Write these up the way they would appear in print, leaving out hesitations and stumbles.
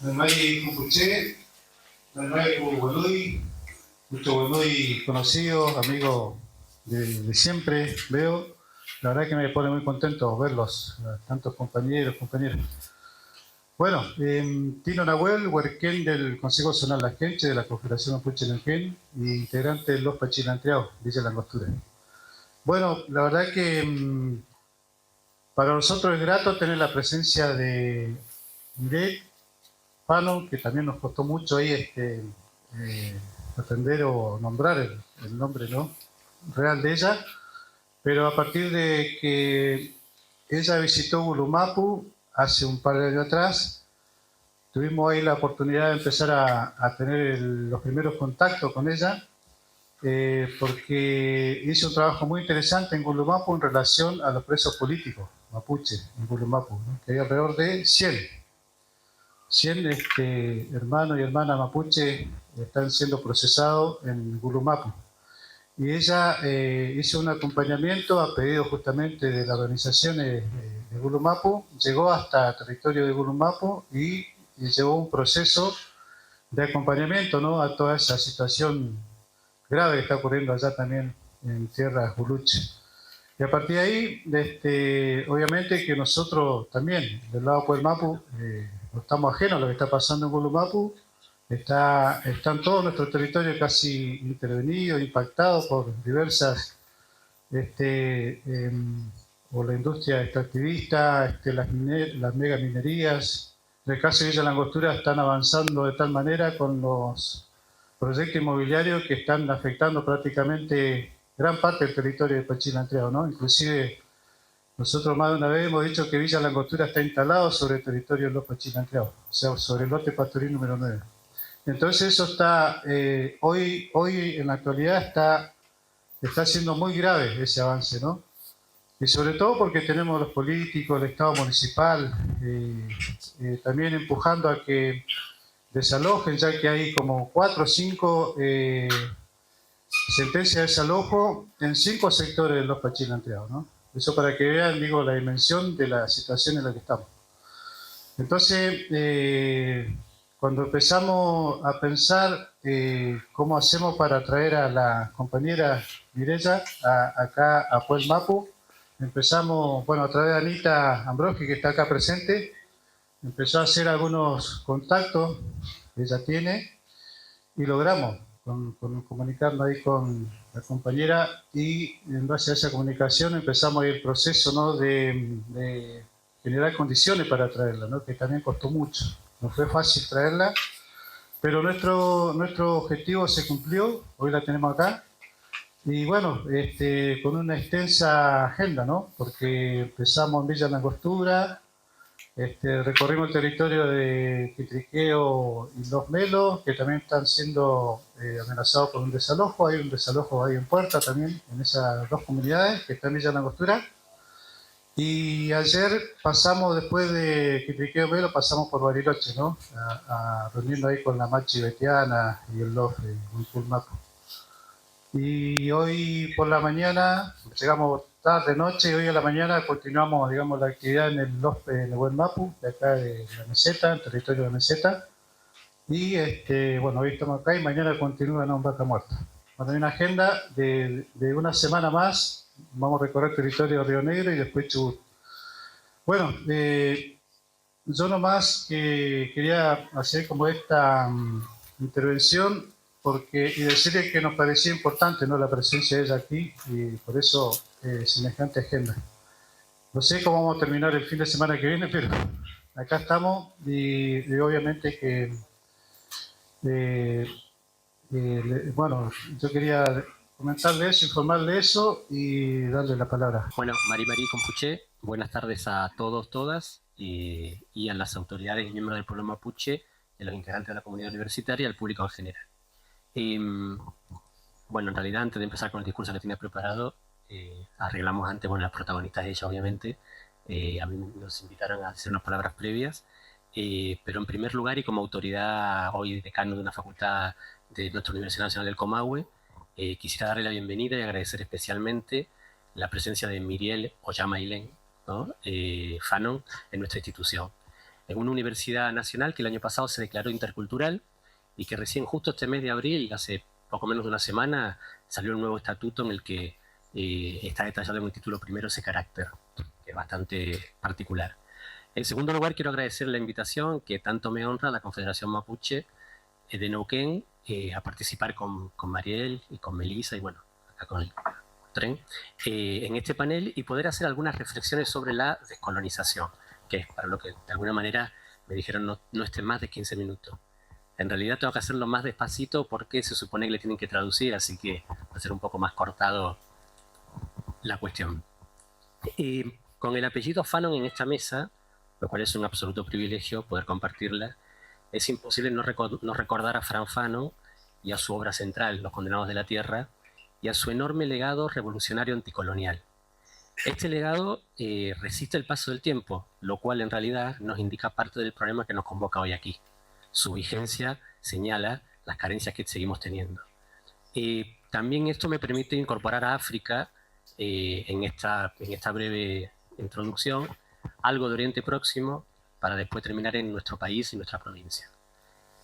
Nanay Cupuché, Nanay Cubuenuy, mucho Buenuy conocido, amigo de siempre, veo. La verdad que me pone muy contento verlos, tantos compañeros. Bueno, Tino Nahuel, huerquén del Consejo Zonal Las Quenches, de la Confederación Mapuche Neuquén, y integrante de los Pachilantreados, Villa Langostura. Bueno, la verdad que para nosotros es grato tener la presencia de Miret Pano, que también nos costó mucho ahí atender o nombrar el nombre, ¿no?, real de ella, pero a partir de que ella visitó Gulumapu hace un par de años atrás, tuvimos ahí la oportunidad de empezar a tener los primeros contactos con ella, porque hizo un trabajo muy interesante en Gulumapu en relación a los presos políticos mapuche en Gulumapu, ¿no?, que hay alrededor de 100 hermanos y hermanas mapuche están siendo procesados en Gulumapu. Y ella hizo un acompañamiento a pedido justamente de las organizaciones de Gulumapu, llegó hasta el territorio de Gulumapu y llevó un proceso de acompañamiento, ¿no?, a toda esa situación grave que está ocurriendo allá también en tierra Juluche. Y a partir de ahí, obviamente que nosotros también, del lado del Mapu, no estamos ajenos a lo que está pasando en Gulumapu. Están todos nuestros territorios casi intervenidos, impactados por diversas, o la industria extractivista, las megaminerías. En el caso de Villa Langostura están avanzando de tal manera con los proyectos inmobiliarios que están afectando prácticamente gran parte del territorio de Pachilantreado, ¿no? Inclusive nosotros más de una vez hemos dicho que Villa Langostura está instalado sobre el territorio de los Pachilantreados, o sea, sobre el lote pastoril número 9. Entonces eso está, hoy en la actualidad está siendo muy grave ese avance, ¿no? Y sobre todo porque tenemos los políticos, el Estado municipal, también empujando a que desalojen, ya que hay como 4 o 5 sentencias de desalojo en 5 sectores de los Pachilantreados, ¿no? Eso para que vean, digo, la dimensión de la situación en la que estamos. Entonces, cuando empezamos a pensar cómo hacemos para traer a la compañera Mireya acá a Puel Mapu, empezamos, bueno, a través de Anita Ambrogi, que está acá presente, empezó a hacer algunos contactos que ella tiene y logramos comunicarnos ahí con la compañera, y en base a esa comunicación empezamos el proceso, ¿no?, de generar condiciones para traerla, ¿no?, que también costó mucho. No fue fácil traerla, pero nuestro objetivo se cumplió, hoy la tenemos acá, y bueno, con una extensa agenda, ¿no?, porque empezamos en Villa Langostura, recorrimos el territorio de Quitriqueo y Los Melos, que también están siendo amenazados por un desalojo. Hay un desalojo ahí en Puerta también, en esas dos comunidades que están en Villa Langostura. Y ayer pasamos, después de Quitriqueo y Melo, pasamos por Bariloche, ¿no?, reuniendo ahí con la Machi Betiana y el Lofre, un Pulmaco. Y hoy por la mañana, llegamos tarde noche, y hoy a la mañana continuamos, digamos, la actividad en el LOFPE de Buen Mapu, de acá de la meseta, el territorio de la meseta. Y bueno, hoy estamos acá y mañana continúa en Vaca Muerta. Bueno, hay una agenda de una semana más, vamos a recorrer el territorio de Río Negro y después Chubut. Bueno, yo nomás que quería hacer como esta intervención y decirle que nos parecía importante, ¿no?, la presencia de ella aquí, y por eso semejante agenda. No sé cómo vamos a terminar el fin de semana que viene, pero acá estamos y obviamente que, eh, bueno, yo quería comentarle eso, informarle eso y darle la palabra. Bueno, Mari Compuche, buenas tardes a todos, todas, y a las autoridades y miembros del pueblo mapuche, a los integrantes de la comunidad universitaria y al público en general. Bueno, en realidad, antes de empezar con el discurso que tenía preparado, arreglamos antes, bueno, las protagonistas de ella, obviamente, a mí nos invitaron a hacer unas palabras previas, pero en primer lugar, y como autoridad hoy decano de una facultad de nuestra Universidad Nacional del Comahue, quisiera darle la bienvenida y agradecer especialmente la presencia de Miriel Oyama Ilén, ¿no?, Fanon, en nuestra institución. en una universidad nacional que el año pasado se declaró intercultural y que recién justo este mes de abril, hace poco menos de una semana, salió un nuevo estatuto en el que está detallado en el título primero ese carácter, que es bastante particular. En segundo lugar, quiero agradecer la invitación que tanto me honra la Confederación Mapuche de Neuquén a participar con Mariel y con Melissa y bueno, acá con el tren, en este panel y poder hacer algunas reflexiones sobre la descolonización, que es para lo que de alguna manera me dijeron no esté más de 15 minutos. En realidad tengo que hacerlo más despacito porque se supone que le tienen que traducir, así que va a ser un poco más cortado la cuestión. Con el apellido Fanon en esta mesa, lo cual es un absoluto privilegio poder compartirla, es imposible no recordar a Frantz Fanon y a su obra central, Los Condenados de la Tierra, y a su enorme legado revolucionario anticolonial. Este legado resiste el paso del tiempo, lo cual en realidad nos indica parte del problema que nos convoca hoy aquí. Su vigencia señala las carencias que seguimos teniendo. También esto me permite incorporar a África en esta breve introducción, algo de Oriente Próximo, para después terminar en nuestro país y nuestra provincia.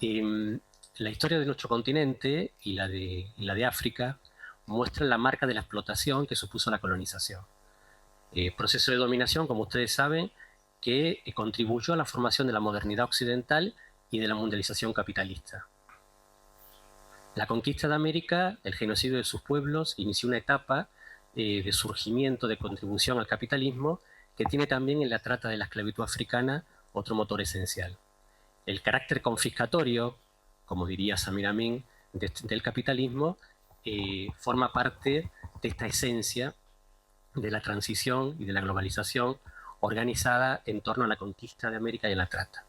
La historia de nuestro continente y la de África muestran la marca de la explotación que supuso la colonización. Proceso de dominación, como ustedes saben, que contribuyó a la formación de la modernidad occidental y de la mundialización capitalista. La conquista de América, el genocidio de sus pueblos, inició una etapa de surgimiento, de contribución al capitalismo, que tiene también en la trata de la esclavitud africana otro motor esencial. El carácter confiscatorio, como diría Samir Amin, del capitalismo, forma parte de esta esencia de la transición y de la globalización organizada en torno a la conquista de América y a la trata,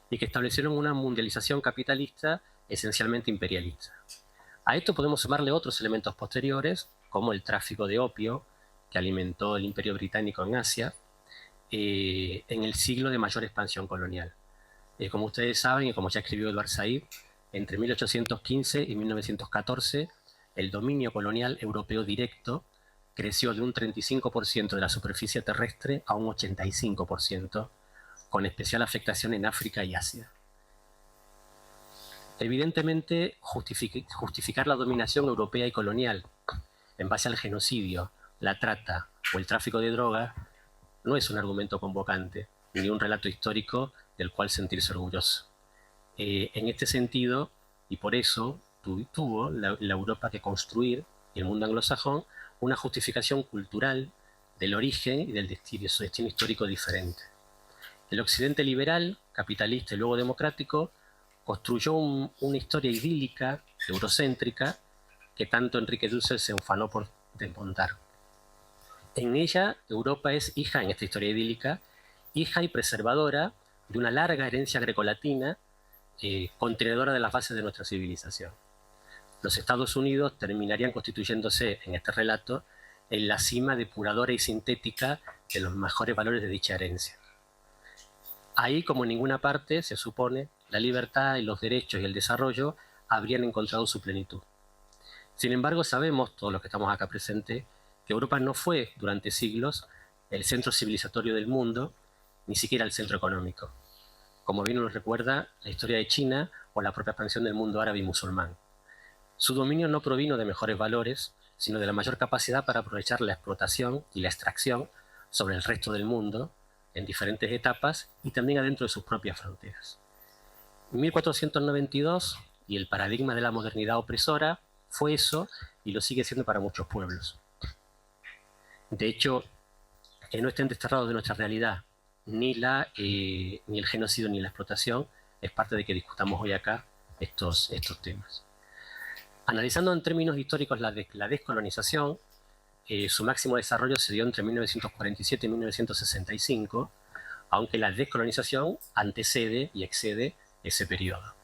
y que establecieron una mundialización capitalista esencialmente imperialista. A esto podemos sumarle otros elementos posteriores, como el tráfico de opio, que alimentó el Imperio Británico en Asia, en el siglo de mayor expansión colonial. Como ustedes saben, y como ya escribió Edward Said, entre 1815 y 1914, el dominio colonial europeo directo creció de un 35% de la superficie terrestre a un 85%, con especial afectación en África y Asia. Evidentemente, justificar la dominación europea y colonial en base al genocidio, la trata o el tráfico de drogas no es un argumento convocante, ni un relato histórico del cual sentirse orgulloso. En este sentido, y por eso tuvo la Europa que construir, y el mundo anglosajón, una justificación cultural del origen y del destino, su destino histórico diferente. El occidente liberal, capitalista y luego democrático, construyó una historia idílica, eurocéntrica, que tanto Enrique Dussel se ufanó por desmontar. En ella, Europa es hija, en esta historia idílica, hija y preservadora de una larga herencia grecolatina, contenedora de las bases de nuestra civilización. Los Estados Unidos terminarían constituyéndose en este relato en la cima depuradora y sintética de los mejores valores de dicha herencia. Ahí, como en ninguna parte, se supone, la libertad y los derechos y el desarrollo habrían encontrado su plenitud. Sin embargo, sabemos, todos los que estamos acá presentes, que Europa no fue durante siglos el centro civilizatorio del mundo, ni siquiera el centro económico. Como bien nos recuerda la historia de China o la propia expansión del mundo árabe y musulmán. Su dominio no provino de mejores valores, sino de la mayor capacidad para aprovechar la explotación y la extracción sobre el resto del mundo en diferentes etapas y también adentro de sus propias fronteras. 1492 y el paradigma de la modernidad opresora fue eso y lo sigue siendo para muchos pueblos. De hecho, que no estén desterrados de nuestra realidad ni el genocidio ni la explotación es parte de que discutamos hoy acá estos temas. Analizando en términos históricos la descolonización, su máximo desarrollo se dio entre 1947 y 1965, aunque la descolonización antecede y excede ese periodo.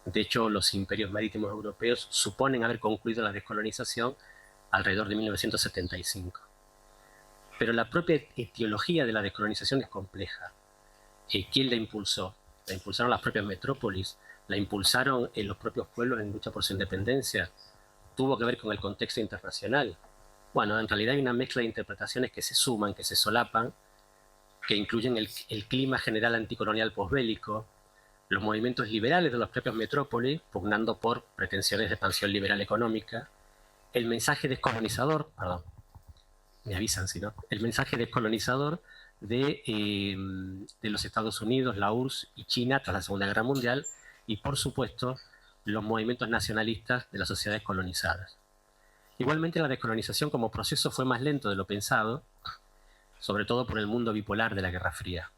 De hecho, los imperios marítimos europeos suponen haber concluido la descolonización alrededor de 1975. Pero la propia etiología de la descolonización es compleja. ¿Quién la impulsó? La impulsaron las propias metrópolis, la impulsaron los propios pueblos en lucha por su independencia. Tuvo que ver con el contexto internacional. Bueno, en realidad hay una mezcla de interpretaciones que se suman, que se solapan, que incluyen el clima general anticolonial posbélico, los movimientos liberales de las propias metrópolis, pugnando por pretensiones de expansión liberal económica, el mensaje descolonizador, perdón, me avisan si no, el mensaje descolonizador de los Estados Unidos, la URSS y China tras la Segunda Guerra Mundial, y por supuesto los movimientos nacionalistas de las sociedades colonizadas. Igualmente la descolonización como proceso fue más lento de lo pensado, sobre todo por el mundo bipolar de la Guerra Fría.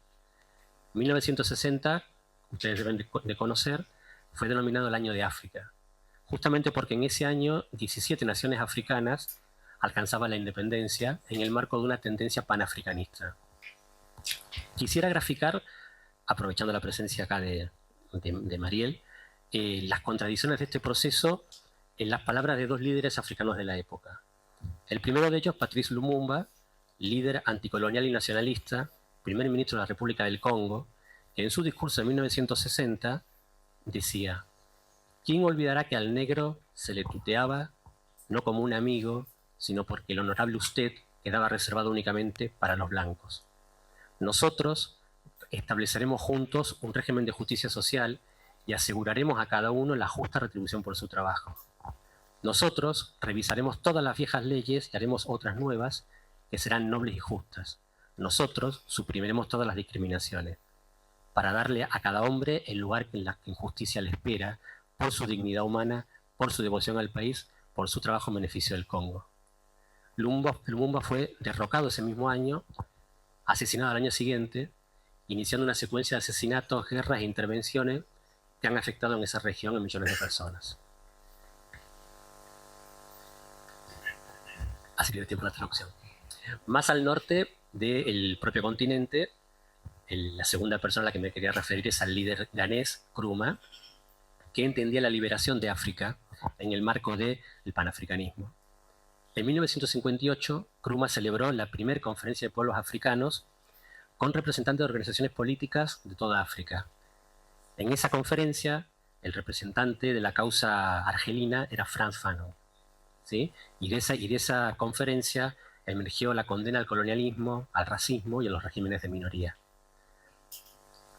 1960, ustedes deben de conocer, fue denominado el Año de África, justamente porque en ese año 17 naciones africanas alcanzaban la independencia en el marco de una tendencia panafricanista. Quisiera graficar, aprovechando la presencia acá de Mariel, las contradicciones de este proceso en las palabras de dos líderes africanos de la época. El primero de ellos, Patrice Lumumba, líder anticolonial y nacionalista, primer ministro de la República del Congo, que en su discurso de 1960 decía: ¿quién olvidará que al negro se le tuteaba no como un amigo, sino porque el honorable usted quedaba reservado únicamente para los blancos? Nosotros estableceremos juntos un régimen de justicia social y aseguraremos a cada uno la justa retribución por su trabajo. Nosotros revisaremos todas las viejas leyes y haremos otras nuevas que serán nobles y justas. Nosotros suprimiremos todas las discriminaciones para darle a cada hombre el lugar que la injusticia le espera por su dignidad humana, por su devoción al país, por su trabajo en beneficio del Congo. Lumumba fue derrocado ese mismo año, asesinado al año siguiente, iniciando una secuencia de asesinatos, guerras e intervenciones que han afectado en esa región a millones de personas. Así que de tiempo la traducción. Más al norte del propio continente, la segunda persona a la que me quería referir es al líder ganés, Nkrumah, que entendía la liberación de África en el marco del panafricanismo. En 1958, Nkrumah celebró la primera conferencia de pueblos africanos con representantes de organizaciones políticas de toda África. En esa conferencia, el representante de la causa argelina era Frantz Fanon, ¿sí? Y de esa conferencia emergió la condena al colonialismo, al racismo y a los regímenes de minoría.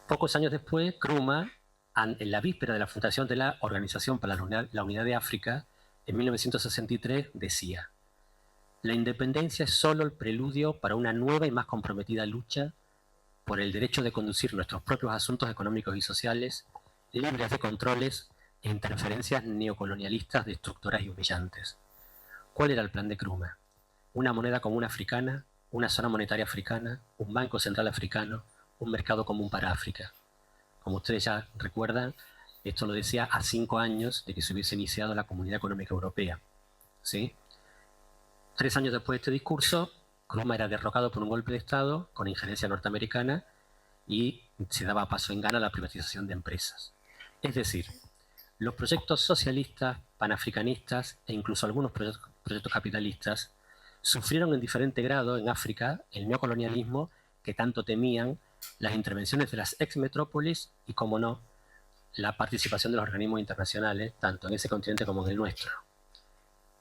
Pocos años después, Nkrumah, en la víspera de la fundación de la Organización para la Unidad de África, en 1963, decía: la independencia es solo el preludio para una nueva y más comprometida lucha por el derecho de conducir nuestros propios asuntos económicos y sociales, libres de controles e interferencias neocolonialistas destructoras y humillantes. ¿Cuál era el plan de Nkrumah? Una moneda común africana, una zona monetaria africana, un banco central africano, un mercado común para África. Como ustedes ya recuerdan, esto lo decía a 5 años de que se hubiese iniciado la Comunidad Económica Europea, ¿sí? 3 años después de este discurso, Nkrumah era derrocado por un golpe de Estado con injerencia norteamericana y se daba paso en Ghana a la privatización de empresas. Es decir, los proyectos socialistas, panafricanistas e incluso algunos proyectos capitalistas sufrieron en diferente grado en África el neocolonialismo que tanto temían, las intervenciones de las ex-metrópolis y, como no, la participación de los organismos internacionales, tanto en ese continente como en el nuestro.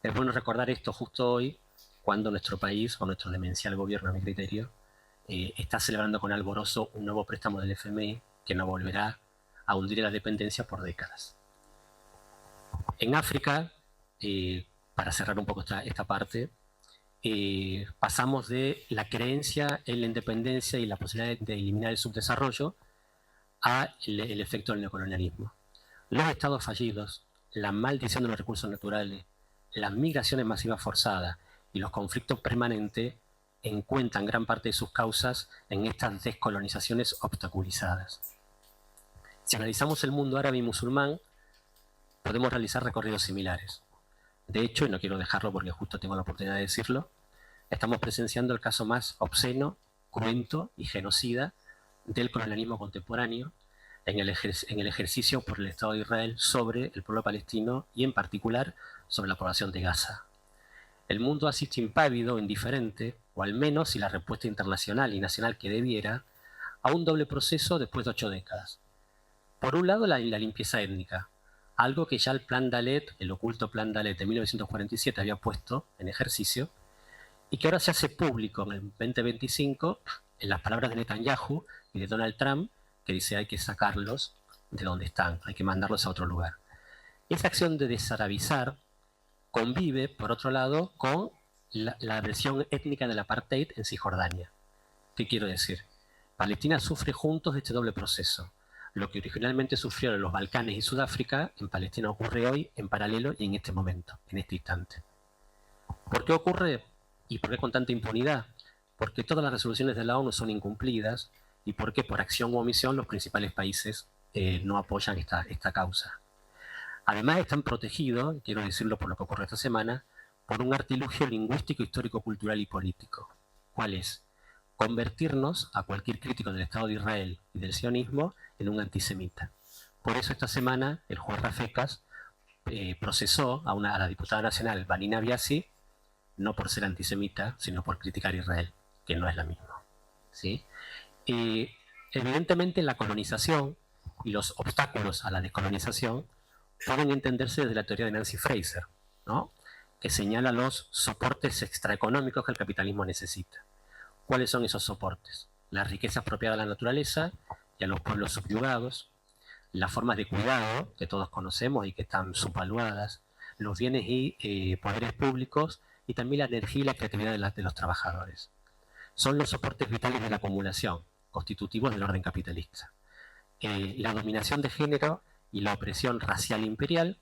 Es bueno recordar esto justo hoy, cuando nuestro país, o nuestro demencial gobierno, a mi criterio, está celebrando con alborozo un nuevo préstamo del FMI que nos volverá a hundir en la dependencia por décadas. En África, para cerrar un poco esta parte, pasamos de la creencia en la independencia y la posibilidad de eliminar el subdesarrollo a el efecto del neocolonialismo. Los estados fallidos, la maldición de los recursos naturales, las migraciones masivas forzadas y los conflictos permanentes encuentran gran parte de sus causas en estas descolonizaciones obstaculizadas. Si analizamos el mundo árabe y musulmán, podemos realizar recorridos similares. De hecho, y no quiero dejarlo porque justo tengo la oportunidad de decirlo, estamos presenciando el caso más obsceno, cruento y genocida del colonialismo contemporáneo en el ejercicio por el Estado de Israel sobre el pueblo palestino y en particular sobre la población de Gaza. El mundo asiste impávido, indiferente, o al menos si la respuesta internacional y nacional que debiera, a un doble proceso después de 8 décadas. Por un lado, la limpieza étnica, algo que ya el Plan Dalet, el oculto Plan Dalet de 1947 había puesto en ejercicio, y que ahora se hace público en el 2025 en las palabras de Netanyahu y de Donald Trump, que dice hay que sacarlos de donde están, hay que mandarlos a otro lugar. Esa acción de desarabizar convive, por otro lado, con la versión étnica del apartheid en Cisjordania. ¿Qué quiero decir? Palestina sufre juntos de este doble proceso. Lo que originalmente sufrieron los Balcanes y Sudáfrica, en Palestina ocurre hoy, en paralelo y en este momento, en este instante. ¿Por qué ocurre y por qué con tanta impunidad? Porque todas las resoluciones de la ONU son incumplidas y porque por acción u omisión los principales países no apoyan esta causa. Además están protegidos, quiero decirlo por lo que ocurre esta semana, por un artilugio lingüístico, histórico, cultural y político. ¿Cuál es? Convertirnos a cualquier crítico del Estado de Israel y del sionismo en un antisemita. Por eso esta semana el juez Rafecas procesó a la diputada nacional Vanina Biasi, no por ser antisemita, sino por criticar a Israel, que no es la misma. ¿Sí? Evidentemente la colonización y los obstáculos a la descolonización pueden entenderse desde la teoría de Nancy Fraser, ¿no? Que señala los soportes extraeconómicos que el capitalismo necesita. ¿Cuáles son esos soportes? Las riquezas apropiadas a la naturaleza y a los pueblos subyugados, las formas de cuidado que todos conocemos y que están subvaluadas, los bienes y poderes públicos y también la energía y la creatividad de los trabajadores. Son los soportes vitales de la acumulación, constitutivos del orden capitalista. La dominación de género y la opresión racial imperial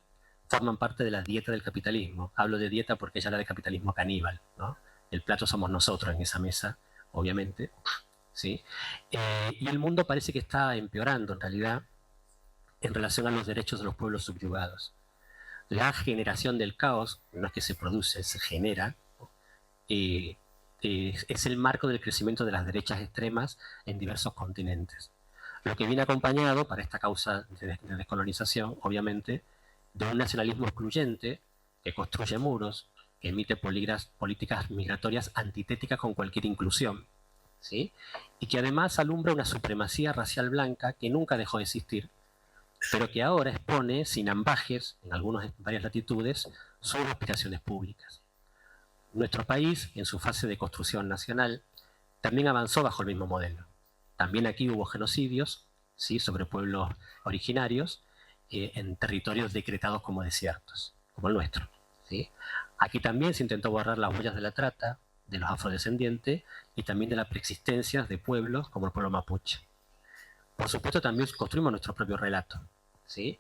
forman parte de la dieta del capitalismo. Hablo de dieta porque ya la de capitalismo caníbal, ¿no? El plato somos nosotros en esa mesa, obviamente. ¿Sí? Y el mundo parece que está empeorando en realidad en relación a los derechos de los pueblos subyugados. La generación del caos no es que se produce, se genera. Es el marco del crecimiento de las derechas extremas en diversos continentes. Lo que viene acompañado para esta causa de descolonización, obviamente, de un nacionalismo excluyente que construye muros, que emite políticas migratorias antitéticas con cualquier inclusión, ¿sí? Y que además alumbra una supremacía racial blanca que nunca dejó de existir, pero que ahora expone sin ambajes, en varias latitudes, sus aspiraciones públicas. Nuestro país, en su fase de construcción nacional, también avanzó bajo el mismo modelo. También aquí hubo genocidios, ¿sí?, sobre pueblos originarios en territorios decretados como desiertos, como el nuestro, ¿sí? Aquí también se intentó borrar las huellas de la trata, de los afrodescendientes y también de la preexistencia de pueblos como el pueblo mapuche. Por supuesto, también construimos nuestro propio relato, ¿sí?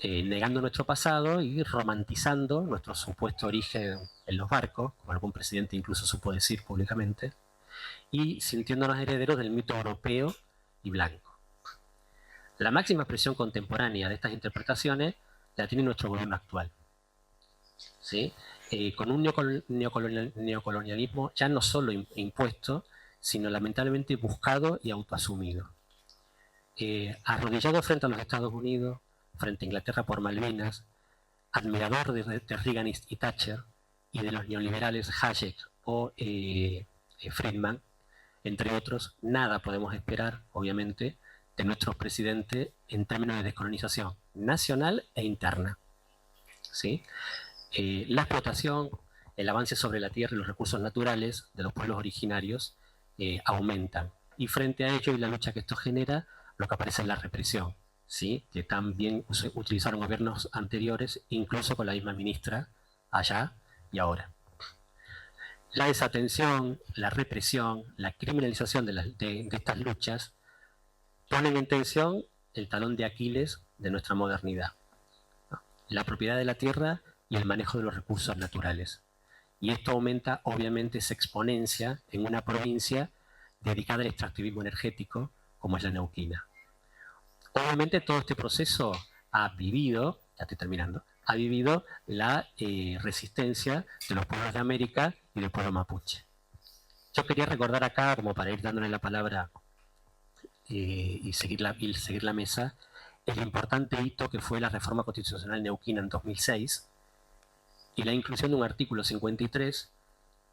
Negando nuestro pasado y romantizando nuestro supuesto origen en los barcos, como algún presidente incluso supo decir públicamente, y sintiéndonos herederos del mito europeo y blanco. La máxima expresión contemporánea de estas interpretaciones la tiene nuestro gobierno actual, ¿sí? Con un neocolonialismo ya no solo impuesto, sino lamentablemente buscado y autoasumido. Arrodillado frente a los Estados Unidos, frente a Inglaterra por Malvinas, admirador de Reagan y Thatcher y de los neoliberales Hayek o Friedman, entre otros, nada podemos esperar, obviamente, de nuestro presidente en términos de descolonización nacional e interna. ¿Sí? La explotación, el avance sobre la tierra y los recursos naturales de los pueblos originarios aumentan. Y frente a ello y la lucha que esto genera, lo que aparece es la represión, ¿sí?, que también utilizaron gobiernos anteriores, incluso con la misma ministra allá y ahora. La desatención, la represión, la criminalización de estas luchas ponen en tensión el talón de Aquiles de nuestra modernidad, ¿no?, la propiedad de la tierra y el manejo de los recursos naturales. Y esto aumenta, obviamente, esa exponencia en una provincia dedicada al extractivismo energético, como es la neuquina. Obviamente todo este proceso ha vivido, ya estoy terminando, ha vivido la resistencia de los pueblos de América y del pueblo mapuche. Yo quería recordar acá, como para ir dándole la palabra y seguir la mesa, el importante hito que fue la reforma constitucional neuquina en 2006 y la inclusión de un artículo 53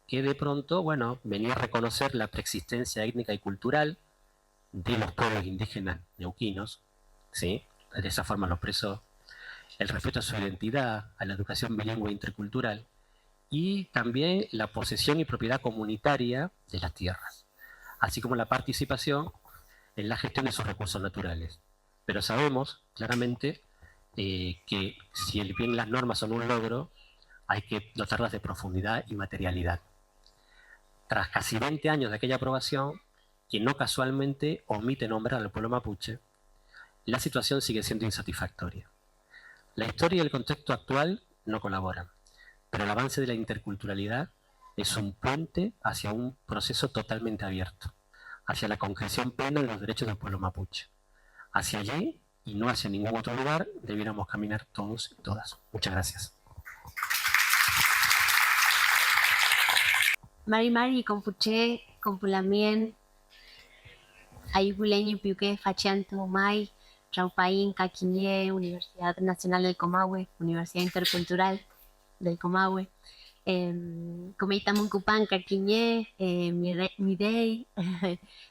que de pronto, bueno, venía a reconocer la preexistencia étnica y cultural de los pueblos indígenas neuquinos, ¿sí? De esa forma lo expresó, el respeto a su identidad, a la educación bilingüe e intercultural y también la posesión y propiedad comunitaria de las tierras. así como la participación en la gestión de sus recursos naturales. Pero sabemos claramente que si bien las normas son un logro, hay que dotarlas de profundidad y materialidad. Tras casi 20 años de aquella aprobación, que no casualmente omite nombrar al pueblo mapuche, la situación sigue siendo insatisfactoria. La historia y el contexto actual no colaboran, pero el avance de la interculturalidad es un puente hacia un proceso totalmente abierto, hacia la concreción plena de los derechos del pueblo mapuche. Hacia allí, y no hacia ningún otro lugar, debiéramos caminar todos y todas. Muchas gracias. Mari Mari, Compuche, Compulamien, Ayuguleño, Piuque, Fachianto, Mai, Chaupaín, Caquiñé, Universidad Nacional del Comahue, Universidad Intercultural del Comahue, Comeita Muncupan, Caquiñé, Midei.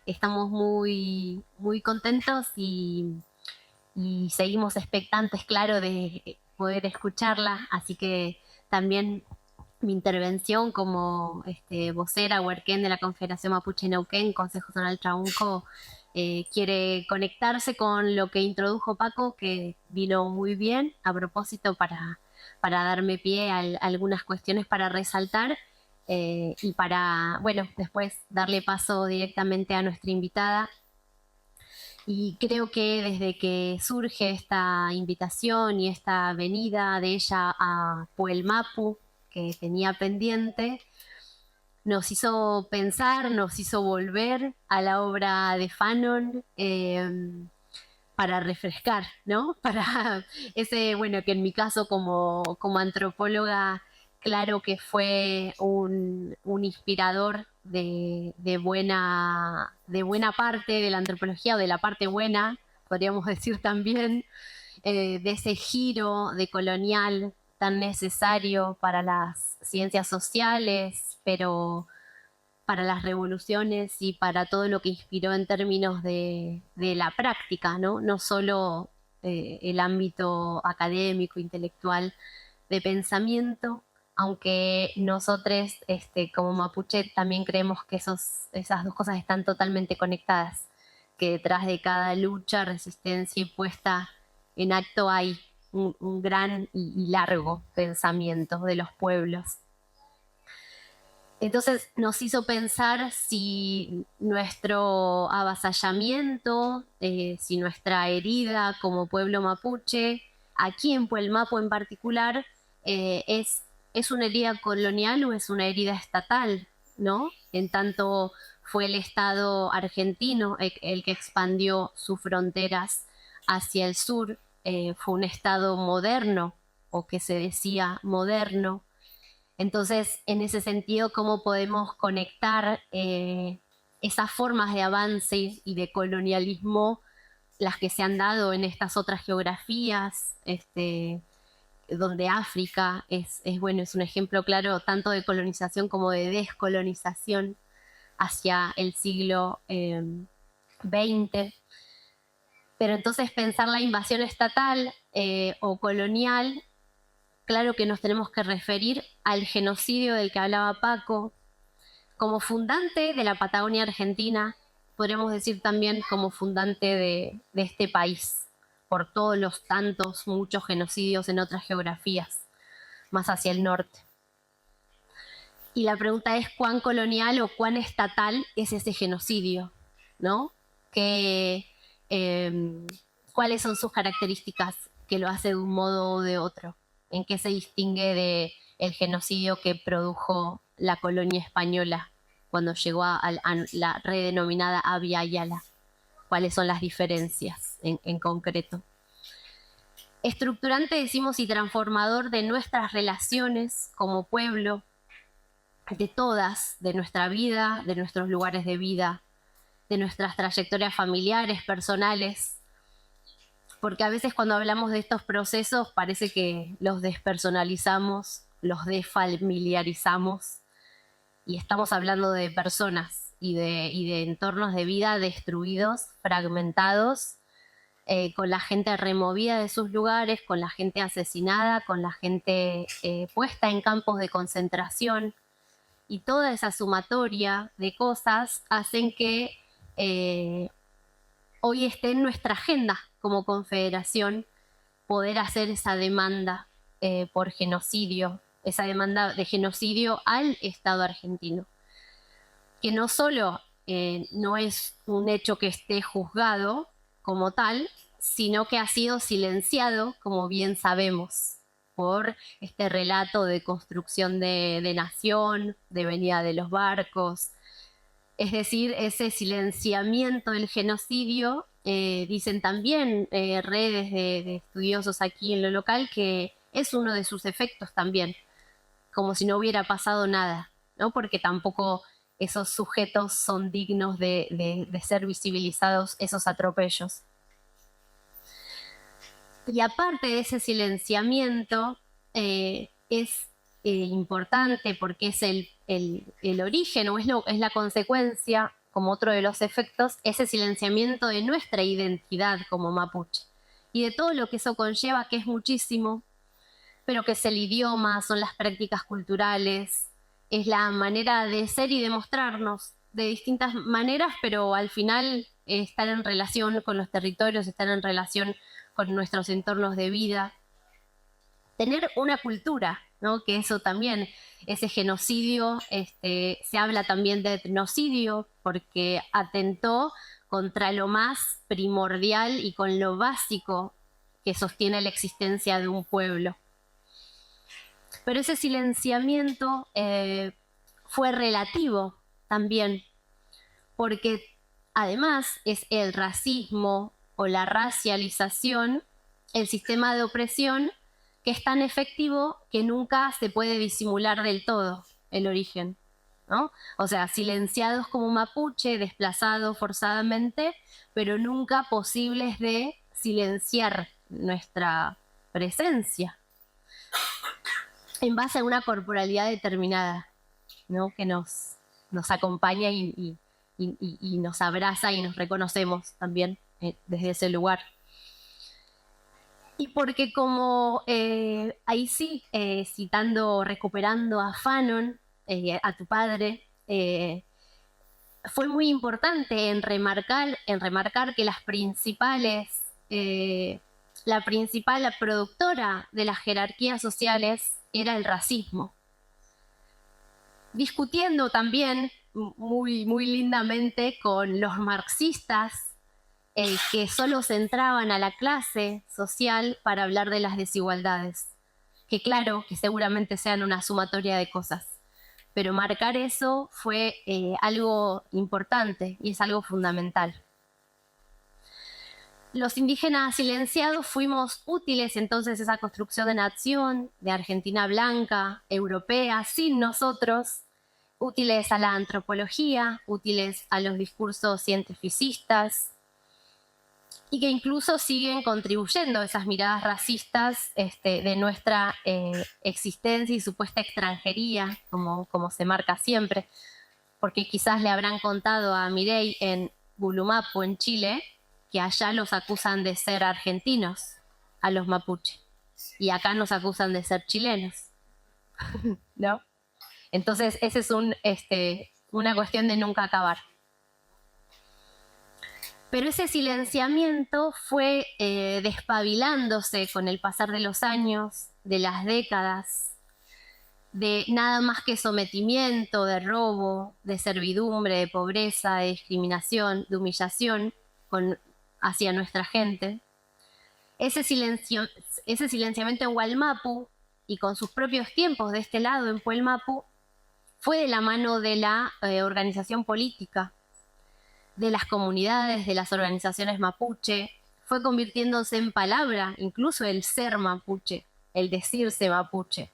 Estamos muy contentos y seguimos expectantes, claro, de poder escucharla, así que también mi intervención como vocera huerquén de la Confederación Mapuche Neuquén, Consejo Zonal Traunco, quiere conectarse con lo que introdujo Paco, que vino muy bien a propósito para darme pie a algunas cuestiones para resaltar y para, bueno, después darle paso directamente a nuestra invitada. Y creo que desde que surge esta invitación y esta venida de ella a Puelmapu, que tenía pendiente, nos hizo pensar, nos hizo volver a la obra de Fanon para refrescar, ¿no? Para ese, bueno, que en mi caso como antropóloga, claro que fue un inspirador de buena parte de la antropología, o de la parte buena, podríamos decir también, de ese giro decolonial tan necesario para las ciencias sociales, pero para las revoluciones y para todo lo que inspiró en términos de la práctica, ¿no? No solo el ámbito académico, intelectual, de pensamiento, aunque nosotros como mapuche también creemos que esas dos cosas están totalmente conectadas, que detrás de cada lucha, resistencia y puesta en acto hay un gran y largo pensamiento de los pueblos. Entonces nos hizo pensar si nuestro avasallamiento, si nuestra herida como pueblo mapuche, aquí en Puelmapo en particular, es una herida colonial o es una herida estatal, ¿no? En tanto fue el Estado argentino el que expandió sus fronteras hacia el sur, fue un Estado moderno, o que se decía moderno. Entonces, en ese sentido, ¿cómo podemos conectar esas formas de avance y de colonialismo, las que se han dado en estas otras geografías, donde África bueno, es un ejemplo claro tanto de colonización como de descolonización hacia el siglo XX? Pero entonces pensar la invasión estatal o colonial, claro que nos tenemos que referir al genocidio del que hablaba Paco. Como fundante de la Patagonia Argentina, podríamos decir también como fundante de este país, por todos los tantos, muchos genocidios en otras geografías, más hacia el norte. Y la pregunta es cuán colonial o cuán estatal es ese genocidio, ¿no? ¿Cuáles son sus características que lo hace de un modo o de otro? ¿En qué se distingue del genocidio que produjo la colonia española cuando llegó a la redenominada Abya Yala? ¿Cuáles son las diferencias en concreto? Estructurante, decimos, y transformador de nuestras relaciones como pueblo, de todas, de nuestra vida, de nuestros lugares de vida, de nuestras trayectorias familiares, personales, porque a veces cuando hablamos de estos procesos parece que los despersonalizamos, los desfamiliarizamos, y estamos hablando de personas y de entornos de vida destruidos, fragmentados, con la gente removida de sus lugares, con la gente asesinada, con la gente puesta en campos de concentración, y toda esa sumatoria de cosas hacen que hoy esté en nuestra agenda como confederación poder hacer esa demanda por genocidio, esa demanda de genocidio al Estado argentino, que no solo no es un hecho que esté juzgado como tal, sino que ha sido silenciado, como bien sabemos, por este relato de construcción de nación, de venida de los barcos. Es decir, ese silenciamiento del genocidio, dicen también redes de estudiosos aquí en lo local, que es uno de sus efectos también, como si no hubiera pasado nada, ¿no? Porque tampoco esos sujetos son dignos de ser visibilizados, esos atropellos. Y aparte de ese silenciamiento, es importante porque es el origen o es la consecuencia, como otro de los efectos, ese silenciamiento de nuestra identidad como mapuche y de todo lo que eso conlleva, que es muchísimo, pero que es el idioma, son las prácticas culturales, es la manera de ser y de mostrarnos de distintas maneras, pero al final estar en relación con los territorios, estar en relación con nuestros entornos de vida, tener una cultura, ¿no? Que eso también, ese genocidio, se habla también de etnocidio, porque atentó contra lo más primordial y con lo básico que sostiene la existencia de un pueblo. Pero ese silenciamiento fue relativo también, porque además es el racismo o la racialización, el sistema de opresión que es tan efectivo que nunca se puede disimular del todo el origen, ¿no? O sea, silenciados como mapuche, desplazados forzadamente, pero nunca posibles de silenciar nuestra presencia en base a una corporalidad determinada, ¿no? Que nos acompaña y nos abraza y nos reconocemos también desde ese lugar. Y porque como ahí sí, recuperando a Fanon, a tu padre, fue muy importante en remarcar que la principal productora de las jerarquías sociales era el racismo. Discutiendo también muy, muy lindamente con los marxistas, que solo centraban a la clase social para hablar de las desigualdades. Que claro, que seguramente sean una sumatoria de cosas, pero marcar eso fue algo importante y es algo fundamental. Los indígenas silenciados fuimos útiles entonces a esa construcción de nación, de Argentina blanca, europea, sin nosotros, útiles a la antropología, útiles a los discursos cientificistas, y que incluso siguen contribuyendo a esas miradas racistas de nuestra existencia y supuesta extranjería, como se marca siempre, porque quizás le habrán contado a Mireille en Gulumapu, en Chile, que allá los acusan de ser argentinos, a los mapuche, y acá nos acusan de ser chilenos, ¿no? Entonces, esa es una cuestión de nunca acabar. Pero ese silenciamiento fue despabilándose con el pasar de los años, de las décadas, de nada más que sometimiento, de robo, de servidumbre, de pobreza, de discriminación, de humillación hacia nuestra gente. Ese silenciamiento en Wallmapu y con sus propios tiempos de este lado en Puelmapu fue de la mano de la organización política, de las comunidades, de las organizaciones mapuche, fue convirtiéndose en palabra, incluso el ser mapuche, el decirse mapuche,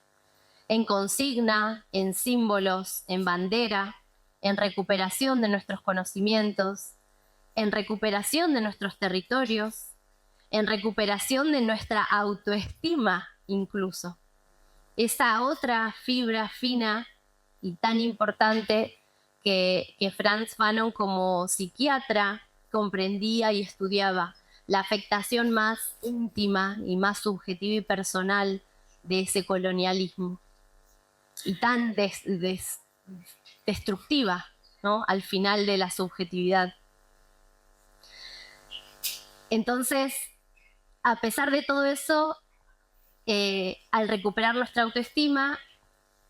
en consigna, en símbolos, en bandera, en recuperación de nuestros conocimientos, en recuperación de nuestros territorios, en recuperación de nuestra autoestima incluso. Esa otra fibra fina y tan importante que Frantz Fanon como psiquiatra comprendía y estudiaba, la afectación más íntima y más subjetiva y personal de ese colonialismo y tan destructiva, ¿no? Al final de la subjetividad. Entonces, a pesar de todo eso, al recuperar nuestra autoestima,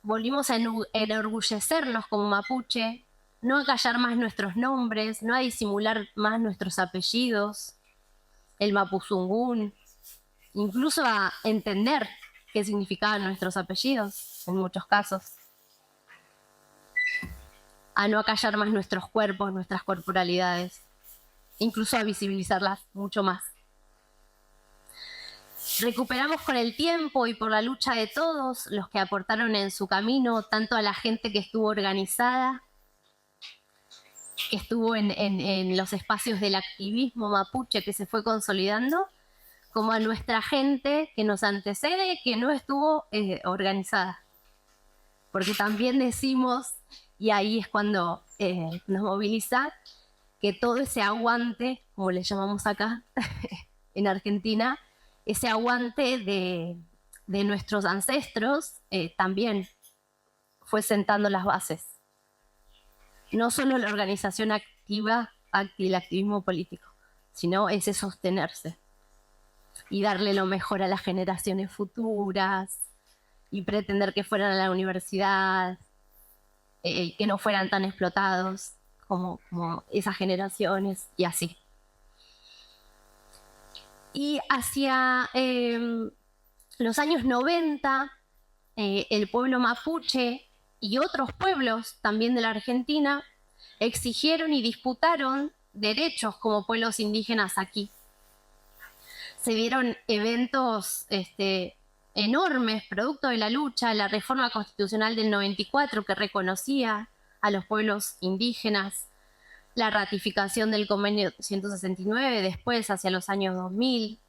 volvimos a enorgullecernos como mapuche, no a callar más nuestros nombres, no a disimular más nuestros apellidos, el mapuzungún, incluso a entender qué significaban nuestros apellidos en muchos casos, a no acallar más nuestros cuerpos, nuestras corporalidades, incluso a visibilizarlas mucho más. Recuperamos con el tiempo y por la lucha de todos los que aportaron en su camino, tanto a la gente que estuvo organizada, que estuvo en los espacios del activismo mapuche que se fue consolidando, como a nuestra gente que nos antecede, que no estuvo organizada. Porque también decimos, y ahí es cuando nos moviliza, que todo ese aguante, como le llamamos acá en Argentina, ese aguante de nuestros ancestros también fue sentando las bases. No solo la organización activa y el activismo político, sino ese sostenerse y darle lo mejor a las generaciones futuras y pretender que fueran a la universidad, que no fueran tan explotados como esas generaciones y así. Y hacia los años 90, el pueblo mapuche y otros pueblos también de la Argentina exigieron y disputaron derechos como pueblos indígenas aquí. Se dieron eventos enormes, producto de la lucha, la reforma constitucional del 94 que reconocía a los pueblos indígenas, la ratificación del convenio 169 después, hacia los años 2000.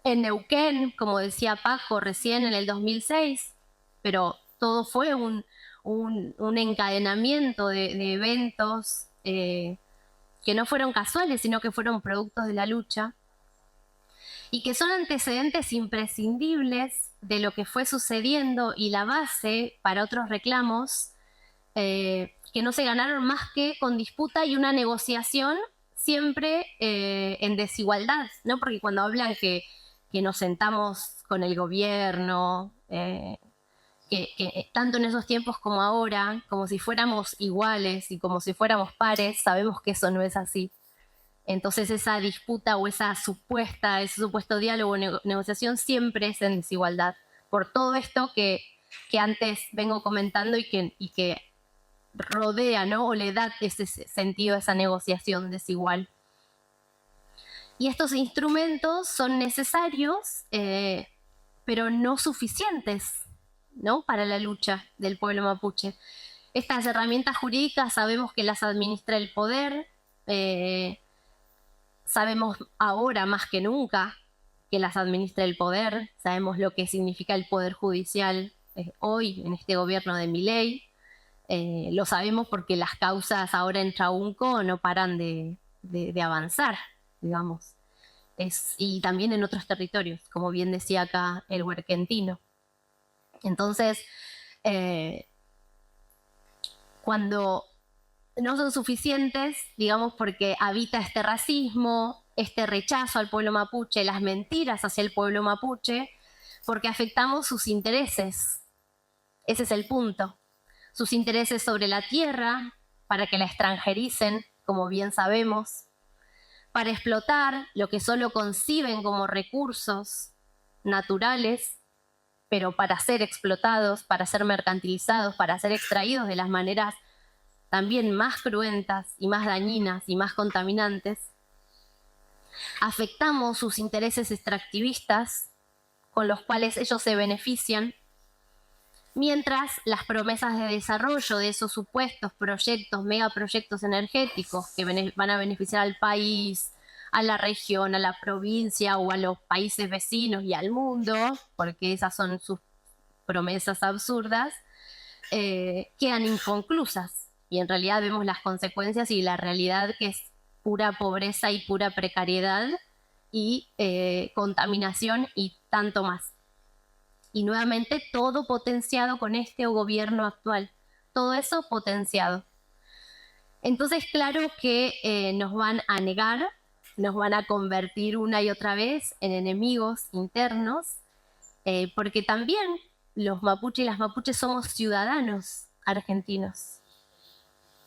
En Neuquén, como decía Paco, recién en el 2006, pero todo fue un encadenamiento de eventos que no fueron casuales, sino que fueron productos de la lucha y que son antecedentes imprescindibles de lo que fue sucediendo y la base para otros reclamos que no se ganaron más que con disputa y una negociación siempre en desigualdad, ¿no? Porque cuando hablan que nos sentamos con el gobierno, que tanto en esos tiempos como ahora, como si fuéramos iguales y como si fuéramos pares, sabemos que eso no es así. Entonces esa disputa o ese supuesto diálogo o negociación siempre es en desigualdad. Por todo esto que antes vengo comentando y que rodea, ¿no? O le da ese sentido a esa negociación desigual. Y estos instrumentos son necesarios, pero no suficientes, ¿no? Para la lucha del pueblo mapuche. Estas herramientas jurídicas sabemos que las administra el poder, sabemos ahora más que nunca que las administra el poder, sabemos lo que significa el poder judicial hoy en este gobierno de Milei, lo sabemos porque las causas ahora en Chaunco no paran de avanzar, digamos, y también en otros territorios, como bien decía acá el huerquentino. Entonces, cuando no son suficientes, digamos, porque habita este racismo, este rechazo al pueblo mapuche, las mentiras hacia el pueblo mapuche, porque afectamos sus intereses. Ese es el punto. Sus intereses sobre la tierra, para que la extranjericen, como bien sabemos, para explotar lo que solo conciben como recursos naturales, pero para ser explotados, para ser mercantilizados, para ser extraídos de las maneras también más cruentas y más dañinas y más contaminantes. Afectamos sus intereses extractivistas con los cuales ellos se benefician, mientras las promesas de desarrollo de esos supuestos proyectos, megaproyectos energéticos que van a beneficiar al país, a la región, a la provincia o a los países vecinos y al mundo, porque esas son sus promesas absurdas, quedan inconclusas. Y en realidad vemos las consecuencias y la realidad, que es pura pobreza y pura precariedad y contaminación y tanto más. Y nuevamente todo potenciado con este gobierno actual, todo eso potenciado. Entonces, claro que nos van a negar, nos van a convertir una y otra vez en enemigos internos, porque también los mapuches y las mapuches somos ciudadanos argentinos.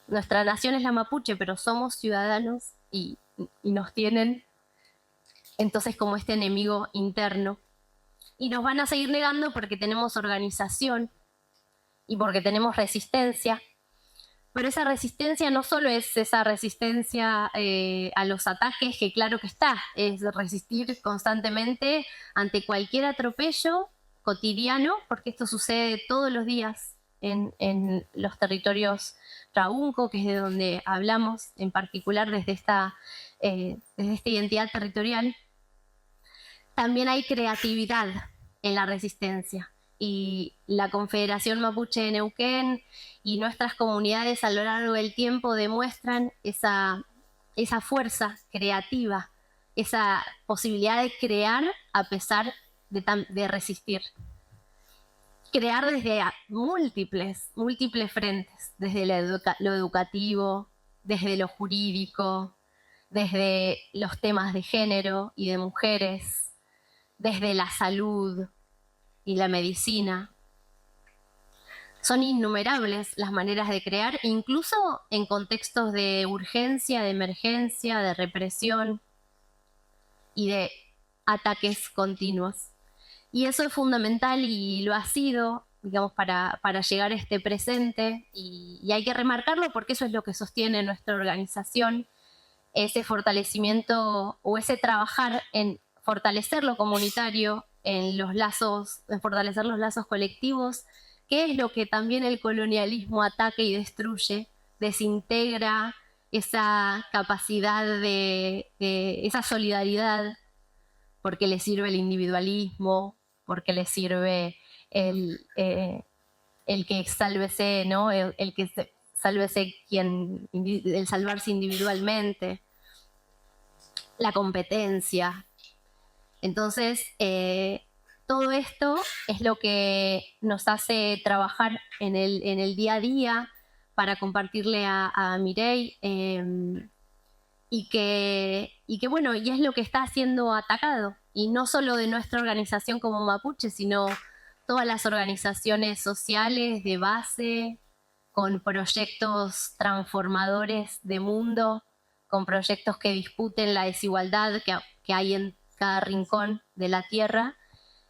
Nuestra nación es la mapuche, pero somos ciudadanos y nos tienen entonces como este enemigo interno. Y nos van a seguir negando porque tenemos organización y porque tenemos resistencia. Pero esa resistencia no solo es esa resistencia a los ataques, que claro que está, es resistir constantemente ante cualquier atropello cotidiano, porque esto sucede todos los días en los territorios Traunco, que es de donde hablamos, en particular desde esta identidad territorial. También hay creatividad en la resistencia. Y la Confederación Mapuche de Neuquén y nuestras comunidades a lo largo del tiempo demuestran esa fuerza creativa, esa posibilidad de crear a pesar de resistir. Crear desde múltiples frentes, desde lo educativo, desde lo jurídico, desde los temas de género y de mujeres, desde la salud y la medicina. Son innumerables las maneras de crear, incluso en contextos de urgencia, de emergencia, de represión y de ataques continuos. Y eso es fundamental y lo ha sido, digamos, para llegar a este presente, y hay que remarcarlo porque eso es lo que sostiene nuestra organización, ese fortalecimiento o ese trabajar en fortalecer lo comunitario, en fortalecer los lazos colectivos, que es lo que también el colonialismo ataca y destruye, desintegra esa capacidad esa solidaridad, porque le sirve el individualismo, porque le sirve el que sálvese, ¿no? El que sálvese el salvarse individualmente, la competencia. Entonces, todo esto es lo que nos hace trabajar en el día a día para compartirle a Mireille, y que bueno, y es lo que está siendo atacado, y no solo de nuestra organización como Mapuche, sino todas las organizaciones sociales de base, con proyectos transformadores de mundo, con proyectos que disputen la desigualdad que hay en cada rincón de la tierra.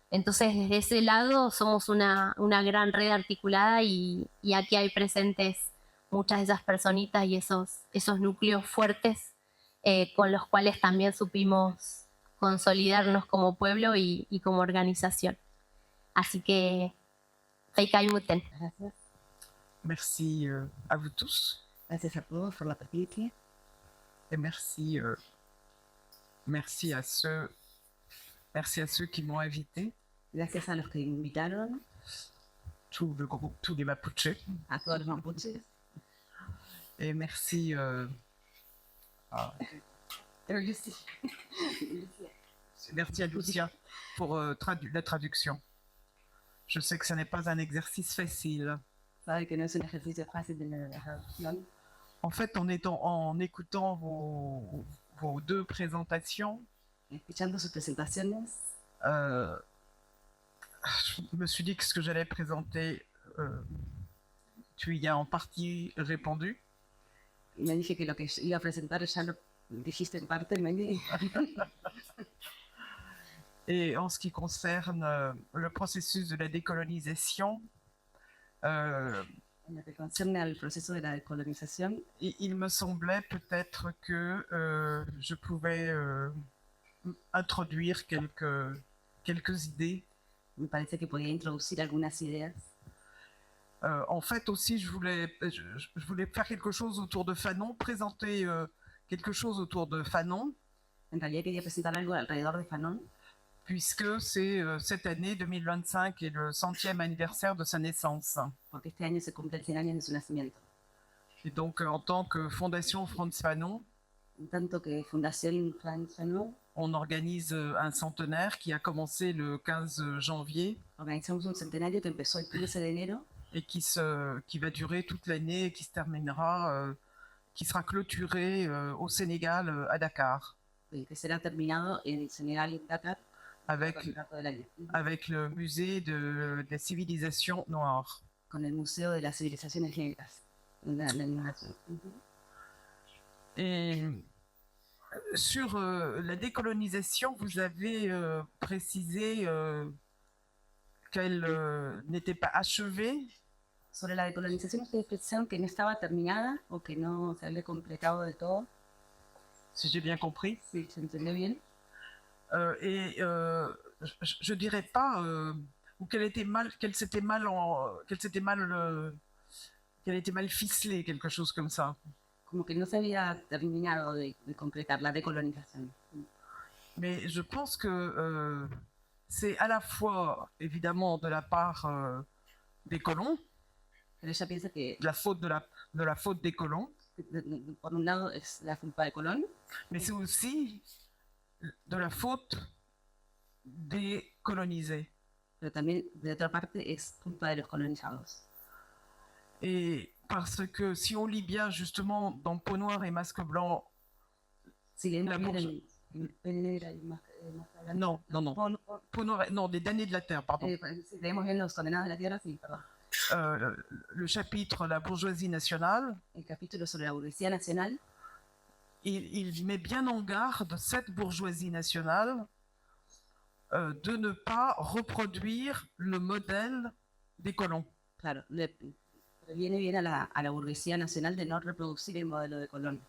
Entonces, desde ese lado somos una gran red articulada, y aquí hay presentes muchas de esas personitas y esos núcleos fuertes con los cuales también supimos consolidarnos como pueblo y como organización. Así que, Feikaimuten. Gracias. Merci à vous tous. Gracias a todos por la paciencia. Et merci à ceux qui m'ont invité, Gracias a los que invitaron, tout le groupe, tous les Mapuches. a todos los mapuches. Et merci merci à Lucia pour la traduction. Je sais que ce n'est pas un exercice facile. Sabe que no es un ejercicio fácil de la traducción. En fait, en écoutant vos deux présentations, Escuchando sus presentaciones, je me suis dit que ce que j'allais présenter, tu y as en partie répondu. me dije que lo que iba a presentar ya lo dijiste en parte, Meli. Et en ce qui concerne le processus de la décolonisation, En lo que concierne al proceso de la decolonización, il me semblait peut-être que je pouvais introduire quelques idées. me parece que podía introducir algunas ideas. En fait aussi, je voulais faire quelque chose autour de Fanon, présenter quelque chose autour de Fanon, En realidad quería presentar algo alrededor de Fanon, puisque c'est cette année 2025 est le 100e anniversaire de sa naissance. porque este año se cumple el 100 años de su nacimiento. Et donc, en tant que Fondation Franz Fanon, En tanto que Fundación Franz Fanon on organise un centenaire qui a commencé le 15 janvier organizamos un centenario que empezó el 15 de enero et qui va durer toute l'année et qui se terminera, qui sera clôturé au Sénégal, à Dakar, que será terminado en el Senegal y en Dakar avec, con el resto del año, avec le musée de la civilisation noire. con el Museo de las Civilizaciones Negras. La animación. Et sur la décolonisation, vous avez précisé qu'elle n'était pas achevée. Sobre la decolonización, ustedes pensaron que no estaba terminada o que no se había completado del todo. Si j'ai bien compris. Sí, se entendió bien. Je dirais pas ou qu'elle était mal, qu'elle était mal ficelée, quelque chose comme ça. Como que no se había terminado de completar la decolonización. Mais je pense que c'est à la fois évidemment de la part des colons, Pero ella piensa que, de la faute des colons, por un lado, es la culpa de Colón, mais c'est aussi de la faute des colonisés. pero también, de otra parte, es culpa de los colonizados. Et parce que si on lit bien justement dans Peau noire et masque blanc, Si leemos La bien bourgeoisie. el negra y más non, Peau noire, non, des damnés de la terre, pardon. si leemos bien Los Condenados de la Tierra, sí, perdón. Le chapitre La bourgeoisie nationale, El capítulo sobre la burguesía nacional, il met bien en garde cette bourgeoisie nationale de ne pas reproduire le modèle des colons. claro, le previene bien a la burguesía nacional de no reproducir el modelo de Colón.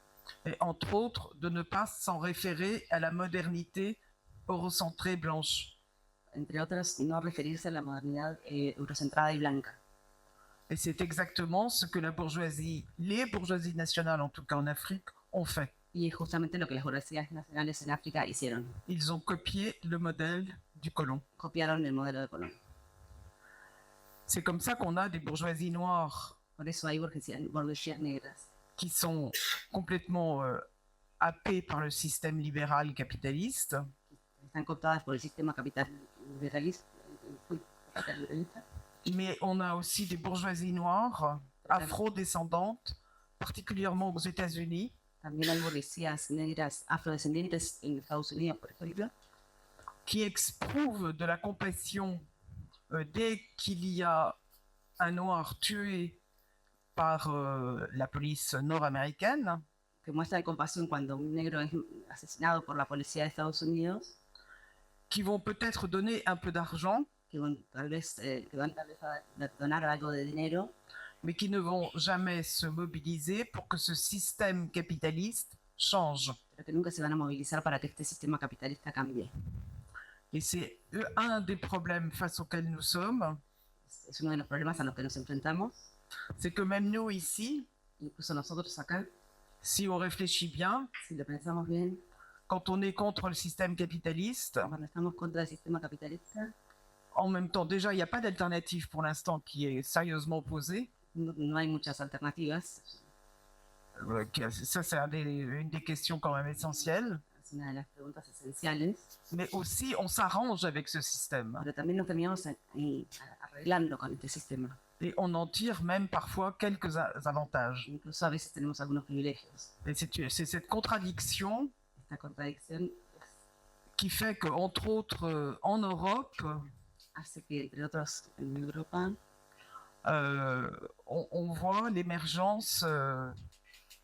Et entre autres, de ne pas s'en référer à la modernité eurocentrée blanche. Entre otras, no referirse a la modernidad eurocentrada y blanca. Et c'est exactement ce que la bourgeoisie, les bourgeoisies nationales en tout cas en Afrique, ont fait. Y es justamente lo que las burguesías nacionales en África hicieron. Ils ont copié le modèle du colon. Copiaron el modelo de Colón. C'est comme ça qu'on a des bourgeoisies noires Por eso hay burguesías negras qui sont complètement happées par le système libéral capitaliste, que están cooptadas por el sistema capitalista. mais on a aussi des bourgeoisies noires afro-descendantes, particulièrement aux États-Unis, También hay burguesías negras afrodescendientes en Estados Unidos, por ejemplo, qui exprouvent de la compassion dès qu'il y a un noir tué par la police nord-américaine, que muestran compasión cuando un negro es asesinado por la policía de Estados Unidos, qui vont peut-être donner un peu d'argent, que van tal vez a donar algo de dinero, mais qui ne vont jamais se mobiliser pour que ce système capitaliste change. pero que nunca se van a movilizar para que este sistema capitalista cambie. Et c'est un des problèmes face auxquels nous sommes, Es uno de los problemas a los que nos enfrentamos, c'est que même nous ici, incluso nosotros acá, si on réfléchit bien, si lo pensamos bien, quand on est contre le système capitaliste, cuando estamos contra el sistema capitalista, en même temps, déjà, il n'y a pas d'alternative pour l'instant qui est sérieusement posée. no hay muchas alternativas. Ça, c'est une des questions quand même essentielles. Es una de las preguntas esenciales, Mais aussi, on s'arrange avec ce système. pero también nos terminamos arreglando con este sistema. Et on en tire même parfois quelques avantages. Incluso a veces tenemos algunos privilegios. Et c'est cette contradiction Esta contradicción qui fait qu'entre autres, en Europe, hace que, entre otros, en Europa, on voit l'émergence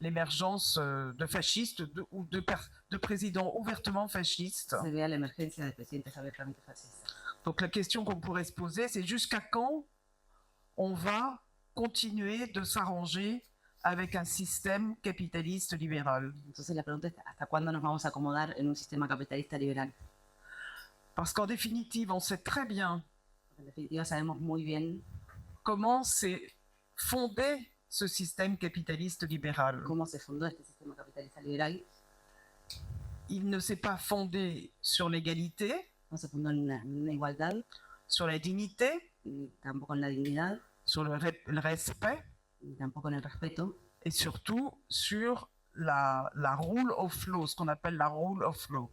de fascistes ou de présidents ouvertement fascistes. se vea la emergencia de presidentes abiertamente fascistas. Donc la question qu'on pourrait se poser, c'est jusqu'à quand on va continuer de s'arranger avec un système capitaliste libéral? Entonces la pregunta es, ¿hasta cuándo nos vamos a acomodar en un sistema capitalista liberal? Parce qu'en définitive, on sait très bien En definitiva, sabemos muy bien comment s'est fondé ce système capitaliste libéral. cómo se fundó este sistema capitalista liberal. Il ne s'est pas fondé sur l'égalité, No se fundó en una igualdad, sur la dignité, ni tampoco en la dignidad, sur le respect ni tampoco en el respeto, et surtout sur la rule of law, ce qu'on appelle la rule of law.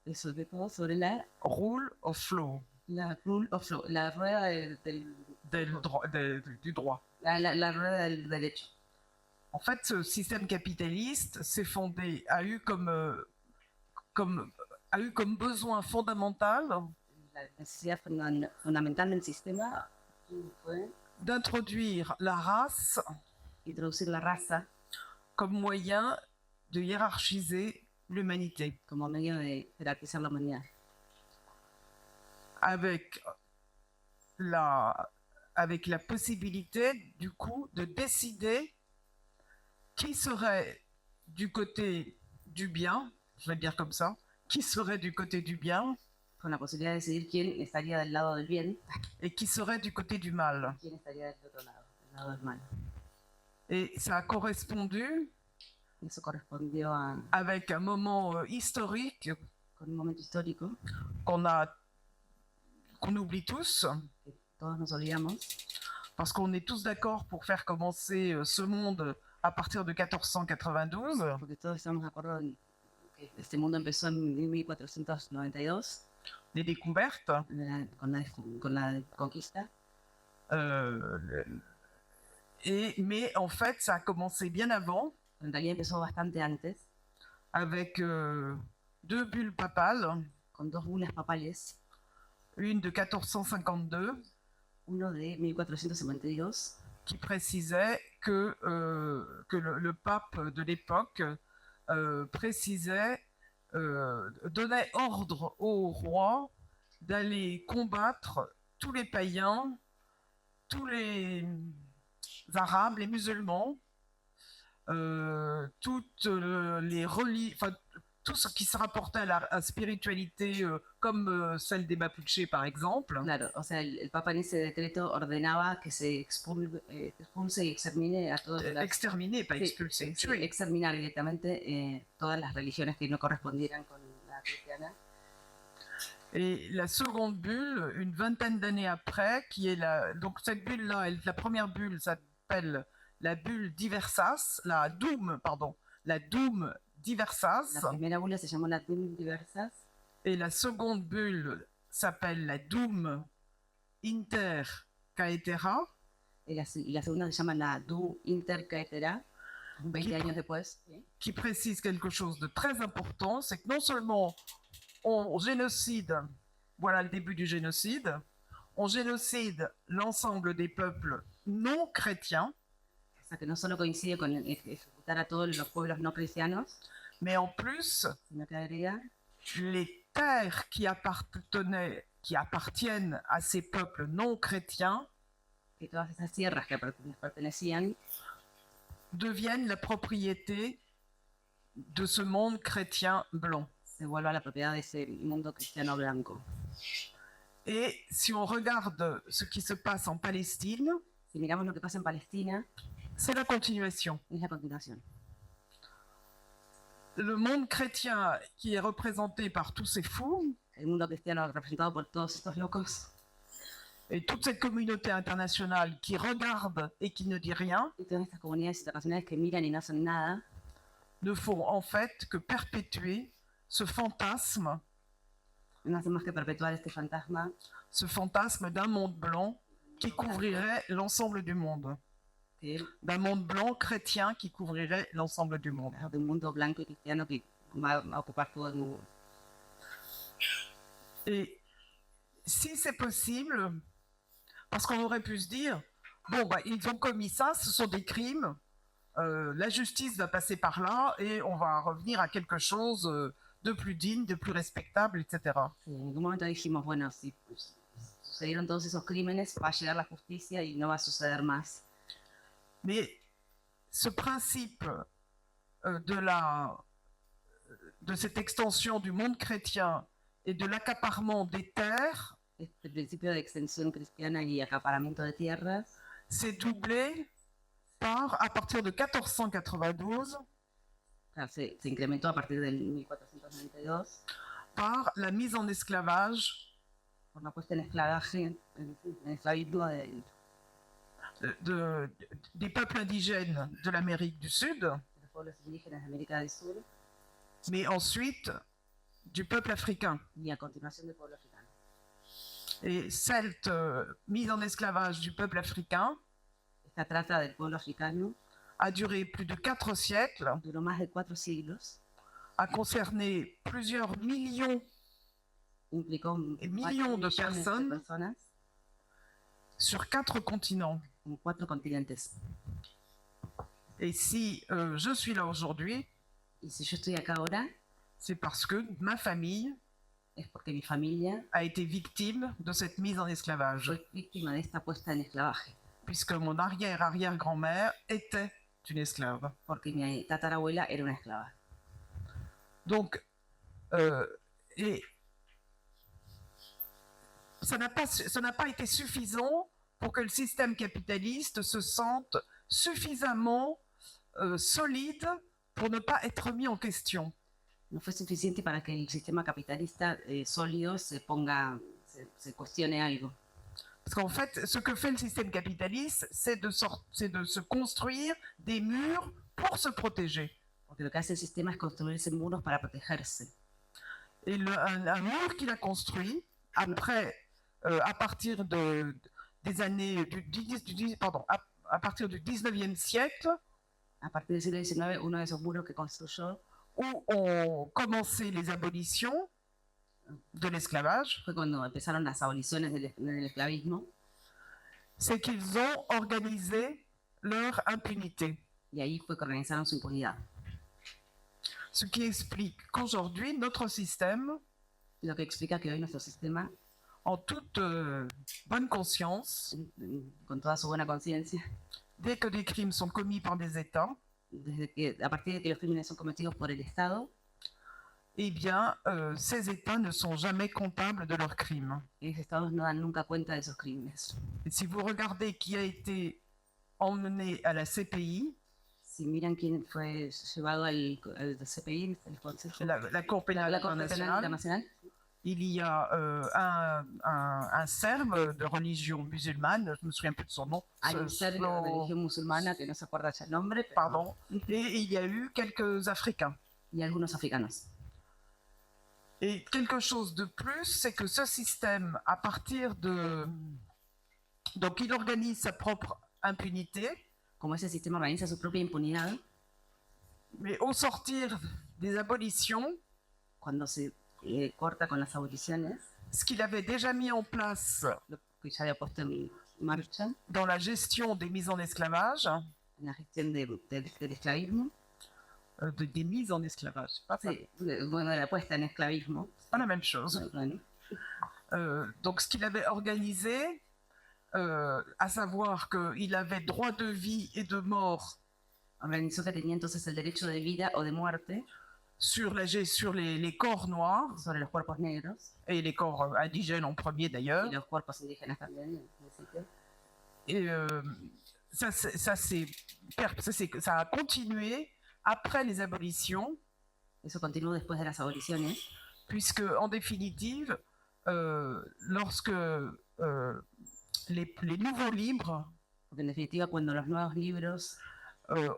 y sobre todo sobre la Rule of law. rule of law, la rueda du droit. La rueda del derecho. En fait, ce système capitaliste s'est fondé, a eu comme besoin fondamental La necesidad fundamental del sistema fue d'introduire la race introducir la raza comme moyen de hiérarchiser l'humanité, como medio de jerarquizar la humanidad, avec la possibilité, du coup, de décider qui serait du côté du bien, je vais le dire comme ça, qui serait du côté du bien con la posibilidad de decidir quién estaría del lado del bien et qui serait du côté du mal. y quién estaría del otro lado, del lado del mal. Et ça a correspondu Eso correspondió avec un moment historique con un momento histórico qu'on oublie tous, que todos nos olvidamos, parce qu'on est tous d'accord pour faire commencer ce monde à partir de 1492, porque todos estamos de acuerdo en que este mundo empezó en 1492 les découvertes, con la conquista, mais en fait ça a commencé bien avant, en realidad empezó bastante antes, avec 2 bulles papales, con 2 bulas papales, une de 1452 uno de 1452 qui précisait que le pape de l'époque donnait ordre au roi d'aller combattre tous les païens, tous les arabes, les musulmans, toutes les religions, enfin tout ce qui se rapportait à la spiritualité, comme celle des Mapuche par exemple. Claro, o sea, el Papa en ese decreto ordenaba que se expulse y extermine a todos Exterminer, pas expulser, tuer. exterminar directamente todas las religiones que no correspondieran con la cristiana. Et la seconde bulle, une vingtaine d'années après, qui est donc cette bulle-là, la première bulle s'appelle la bulle Diversas, la Doum Diversas. La primera bula se llamó la Doum Diversas. Et la seconde bulle s'appelle la Doum Inter Caetera. Y la segunda se llama la Doum Inter Caetera, 20 años después. ¿Sí? Qui précise quelque chose de très important, c'est que non seulement on génocide, voilà le début du génocide, on génocide l'ensemble des peuples non chrétiens, O sea, que no solo coincide con ejecutar a todos los pueblos no cristianos, mais en plus, sino que agrega les terres qui appartiennent à ces peuples non chrétiens que todas esas tierras que pertenecían deviennent la propriété de ce monde chrétien blanc. se vuelva a la propiedad de ese mundo cristiano blanco. Et si on regarde ce qui se passe en Palestine, Si miramos lo que pasa en Palestina, c'est la continuation. es la continuación. Le monde chrétien qui est représenté par tous ces fous El mundo cristiano representado por todos estos locos et toute cette communauté internationale qui regarde et qui ne dit rien y todas estas comunidades internacionales que miran y no hacen nada, ne font en fait que perpétuer ce fantasme no hacen más que perpetuar este fantasma d'un monde blanc qui couvrirait l'ensemble du monde. que D'un monde blanc chrétien qui couvrirait l'ensemble du monde. de un mundo blanco y cristiano que va a ocupar todo el mundo. Et si c'est possible, parce qu'on aurait pu se dire, bon, bah, ils ont commis ça, ce sont des crimes, la justice va passer par là et on va revenir à quelque chose de plus digne, de plus respectable, etc. En algún momento dijimos, bueno, si sucedieron todos esos crímenes, va a llegar la justicia y no va a suceder más. Mais ce principe de cette extension du monde chrétien et de l'accaparement des terres Este principio de extensión cristiana y acaparamiento de tierras s'est doublé à partir de 1492, claro, se incrementó a partir del 1492 par la mise en esclavage por la puesta en esclavaje, en esclavitud des peuples indigènes de l'Amérique du Sud, de los pueblos indígenas de América del Sur mais ensuite du peuple africain. y a continuación del pueblo africano. Et cette mise en esclavage du peuple africain Esta trata del pueblo africano a duré plus de 4 siècles, duró más de 4 siglos, a concerné plusieurs millions implicó et millions de millones de personnes personas sur 4 continents. en 4 continentes. Et si je suis là aujourd'hui, Y si yo estoy acá ahora, c'est parce que ma famille es porque mi familia a été victime de cette mise en esclavage, fue víctima de esta puesta en esclavaje, puisque mon arrière-arrière-grand-mère était une esclave. porque mi tatarabuela era una esclava. Donc, et ça n'a pas été suffisant pour que le système capitaliste se sente suffisamment solide pour ne pas être mis en question. No fue suficiente para que el sistema capitalista sólido se cuestione algo. Parce qu'en fait, ce que fait le système capitaliste, c'est de se construire des murs pour se protéger. Porque lo que hace el sistema es construirse muros para protegerse. Et un mur qu'il a construit, après, à partir des années à partir du 19e siècle, A partir del siglo XIX, uno de esos muros que construyó où ont commencé les abolitions de l'esclavage, fue cuando empezaron las aboliciones del esclavismo, c'est qu'ils ont organisé leur impunité. y ahí fue que organizaron su impunidad. Ce qui explique qu'aujourd'hui, notre système, Lo que explica que hoy nuestro sistema, en toute bonne conscience, con toda su buena conciencia, dès que des crimes sont commis par des États, a partir de que los crímenes son cometidos por el Estado, eh bien, ces États ne sont jamais comptables de leurs crimes. esos estados no dan nunca cuenta de esos crímenes. Et si vous regardez qui a été emmené à la CPI, Si miran quién fue llevado al CPI, el Consejo, la Cour pénale la Corte Penal internationale, Internacional, il y a un Serbe de religion musulmane, je me souviens plus de son nom, hay un serbio de religión musulmana que no se acuerda ya el nombre, pero- pardon, et il y a eu quelques Africains. y algunos africanos. Et quelque chose de plus, c'est que ce système, à partir de... Donc il organise sa propre impunité, Como ese sistema organiza su propia impunidad, mais au sortir des abolitions, cuando se corta con las aboliciones, ce qu'il avait déjà mis en place lo que ya había puesto en marcha dans la gestion des mises en esclavage, en la gestión del esclavismo, des mises en esclavage, pas, ça, sí, bueno, de la puesta en esclavismo, c'est pas la même chose. bueno, Donc ce qu'il avait organisé, à savoir qu'il avait droit de vie et de mort organizó que tenía entonces el derecho de vida o de muerte sur les corps noirs, sobre los cuerpos negros et les corps indigènes en premier d'ailleurs. y los cuerpos indígenas también en el sitio. Et ça a continué après les abolitions, Eso continuó después de las aboliciones, puisque en définitive, lorsque les nouveaux libres porque en definitiva cuando los nuevos libros,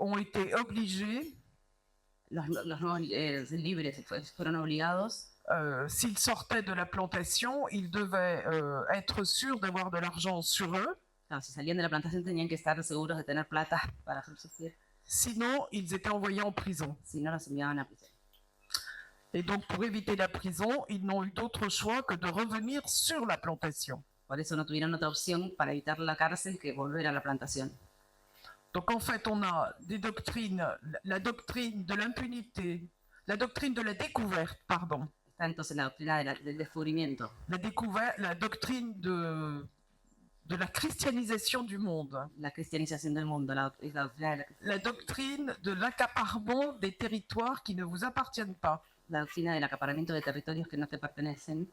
ont été obligés, los nuevos libres fueron obligados, s'ils sortaient de la plantation, ils devaient être sûrs d'avoir de l'argent sur eux, claro, si salían de la plantación tenían que estar seguros de tener plata para subsistir, sinon ils étaient envoyés en prison. si no los enviaban a prisión. Et donc pour éviter la prison, ils n'ont eu d'autre choix que de revenir sur la plantation. Por eso no tuvieron otra opción para evitar la cárcel que volver a la plantación. Donc en fait, on a des doctrines, la doctrine de l'impunité, la doctrine de la découverte, pardon, Está entonces la doctrina del descubrimiento, la doctrine de la christianisation du monde, la cristianización del mundo, la doctrina de la doctrine de l'accaparement des territoires qui ne vous appartiennent pas, la doctrina del acaparamiento de territorios que no te pertenecen,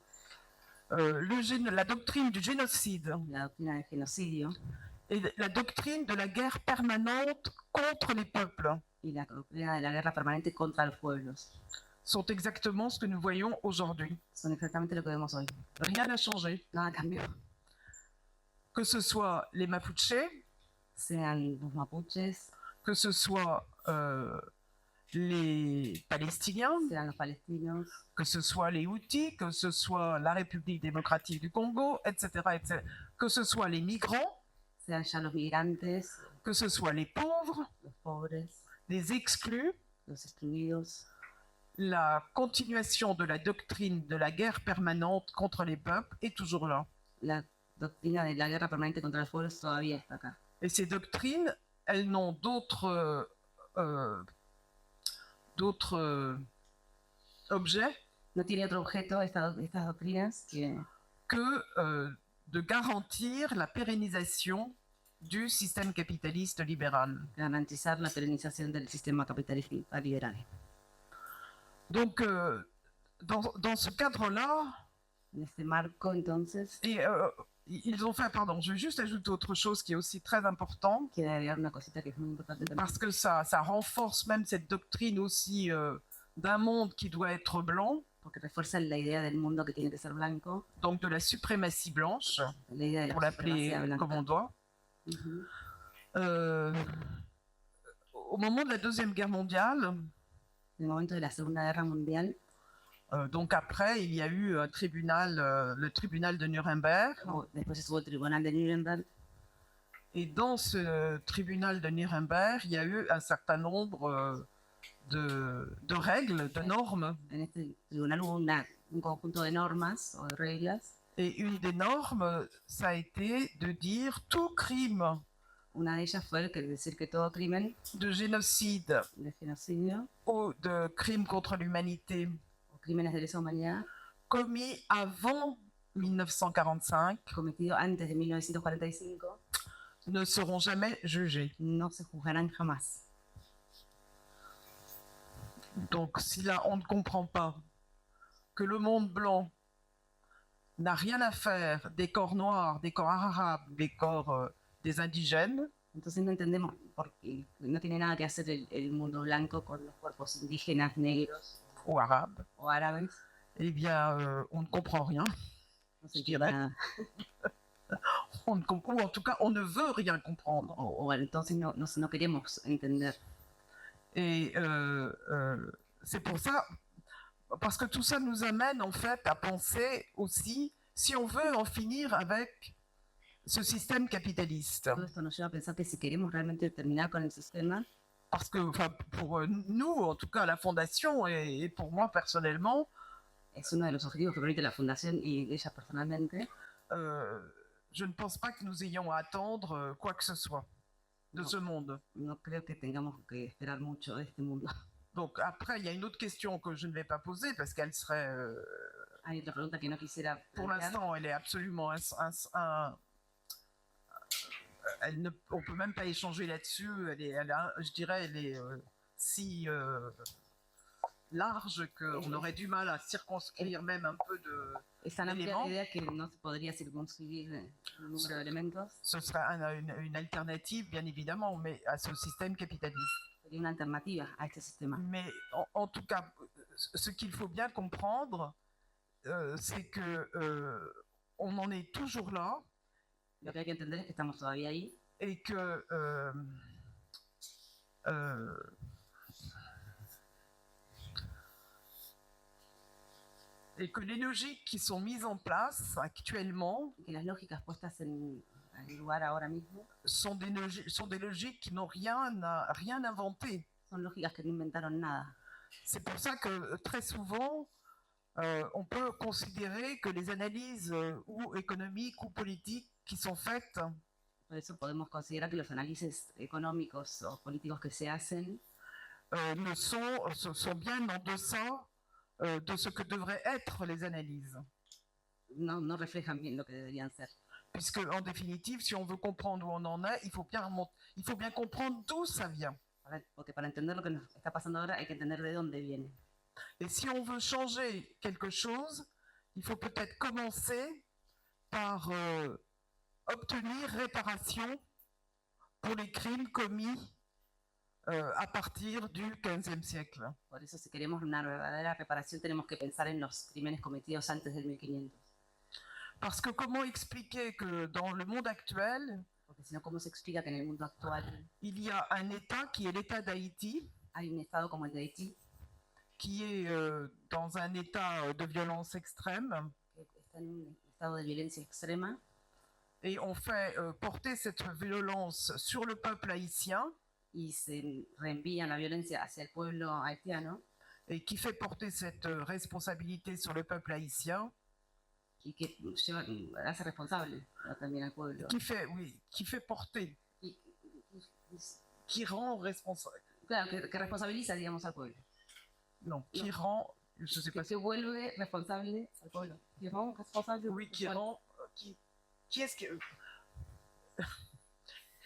la doctrine du génocide la doctrina del genocidio et la doctrine de la guerre permanente contre les peuples y la doctrina de la guerra permanente contra los pueblos. sont exactement ce que nous voyons aujourd'hui. Son exactamente lo que vemos hoy. Rien n'a changé. Nada cambió. Que ce soit les Mapuches, Sean los mapuches, que ce soit les Palestiniens, sean los palestinos, que ce soit les Houthis, que ce soit la République démocratique du Congo, etc., etc., que ce soit les migrants, sean ya los migrantes, que ce soit les pauvres, los pobres, les exclus, los excluidos, la continuation de la doctrine de la guerre permanente contre les peuples est toujours là. la doctrina de la guerra permanente contra los pueblos todavía está acá. Et ces doctrines, elles n'ont d'autres objets No tiene otro objeto estas doctrinas que de garantir la pérennisation du système capitaliste libéral. garantizar la perenización del sistema capitalista liberal. Donc, dans ce cadre-là, En este marco, entonces, et ils ont fait, pardon, je vais juste ajouter autre chose qui est aussi très important, quiero agregar una cosita que es muy importante también, parce que ça renforce même cette doctrine aussi d'un monde qui doit être blanc, porque refuerza la idea del mundo que tiene que ser blanco, donc de la suprématie blanche, la idea de pour la l'appeler supremacía blanca. comme on doit. Ujú. Au moment de la Deuxième Guerre mondiale, En el momento de la Segunda Guerra Mundial, donc après, il y a eu un tribunal, le tribunal de Nuremberg, después estuvo el Tribunal de Nuremberg, et dans ce tribunal de Nuremberg, il y a eu un certain nombre de règles, de normes, en este tribunal hubo un conjunto de normas o de reglas. et une des normes, ça a été de dire tout crime Una de ellas fue decir que todo crimen de génocide de genocidio ou de crime contre l'humanité o crímenes de lesa humanidad commis avant 1945 cometido antes de 1945 ne seront jamais jugés. no se juzgarán jamás. Donc si là on ne comprend pas que le monde blanc n'a rien à faire des corps noirs, des corps arabes, des corps des indigènes, Entonces no entendemos porque no tiene nada que hacer el mundo blanco con los cuerpos indígenas, negros ou arabes, o árabes. eh bien on ne comprend rien. No se Je entiende dirais. nada. Ou en tout cas on ne veut rien comprendre. O entonces no queremos entender. Et c'est pour ça, parce que tout ça nous amène en fait à penser aussi, si on veut en finir avec ce système capitaliste. Todo esto nos lleva a pensar que si queremos realmente terminar con el sistema, Parce que enfin, pour nous, en tout cas la Fondation, et pour moi personnellement, es uno de los objetivos que permite la Fundación y ella personalmente, je ne pense pas que nous ayons à attendre quoi que ce soit de No. ce monde. no creo que tengamos que esperar mucho de este mundo. Donc après, il y a une autre question que je ne vais pas poser parce qu'elle serait, Hay otra pregunta que no quisiera pour plantear. l'instant, elle est absolument on peut même pas échanger là-dessus. Je dirais, elle est si large qu'on aurait du mal à circonscrire même un peu de. Es tan amplia Éléments. la idea que no se podría circunscribir el número de elementos. Ce serait une alternative, bien évidemment, mais à ce système capitaliste. Sería una alternativa a este sistema. Mais en tout cas, ce qu'il faut bien comprendre, c'est que on en est toujours là Lo que hay que entender es que estamos todavía ahí et que les logiques qui sont mises en place actuellement y que las lógicas puestas en lugar ahora mismo sont des logiques qui n'ont rien inventé. son lógicas que no inventaron nada. C'est pour ça que très souvent, on peut considérer que les analyses ou économiques ou politiques qui sont faites Por eso podemos considerar que los análisis económicos o políticos que se hacen sont bien en deçà de ce que devraient être les analyses. no reflejan bien lo que deberían ser. Puisque, en définitive, si on veut comprendre où on en est, il faut bien comprendre d'où ça vient. Porque para entender lo que nos está pasando ahora hay que entender de dónde viene. Et si on veut changer quelque chose, il faut peut-être commencer par obtenir réparation pour les crimes commis à partir du XVe siècle. Por eso si queremos una verdadera reparación tenemos que pensar en los crímenes cometidos antes del 1500. Parce que comment expliquer que dans le monde actuel, Porque si no, ¿cómo se explica que en el mundo actual il y a un État qui est l'État d'Haïti, hay un estado como el de Haití, qui est dans un état de violence extrême, que está en un estado de violencia extrema, et on fait porter cette violence sur le peuple haïtien, y se reenvía la violencia hacia el pueblo haitiano, et qui fait porter cette responsabilité sur le peuple haïtien, y que hace responsable, ¿no?, también al pueblo. qui fait porter, Y, qui rend responsable, claro, que responsabiliza, digamos, al pueblo. non, qui rend, je sais pas Que vuelve responsable al pueblo. Que rend responsable. oui, qui rend, qui est-ce que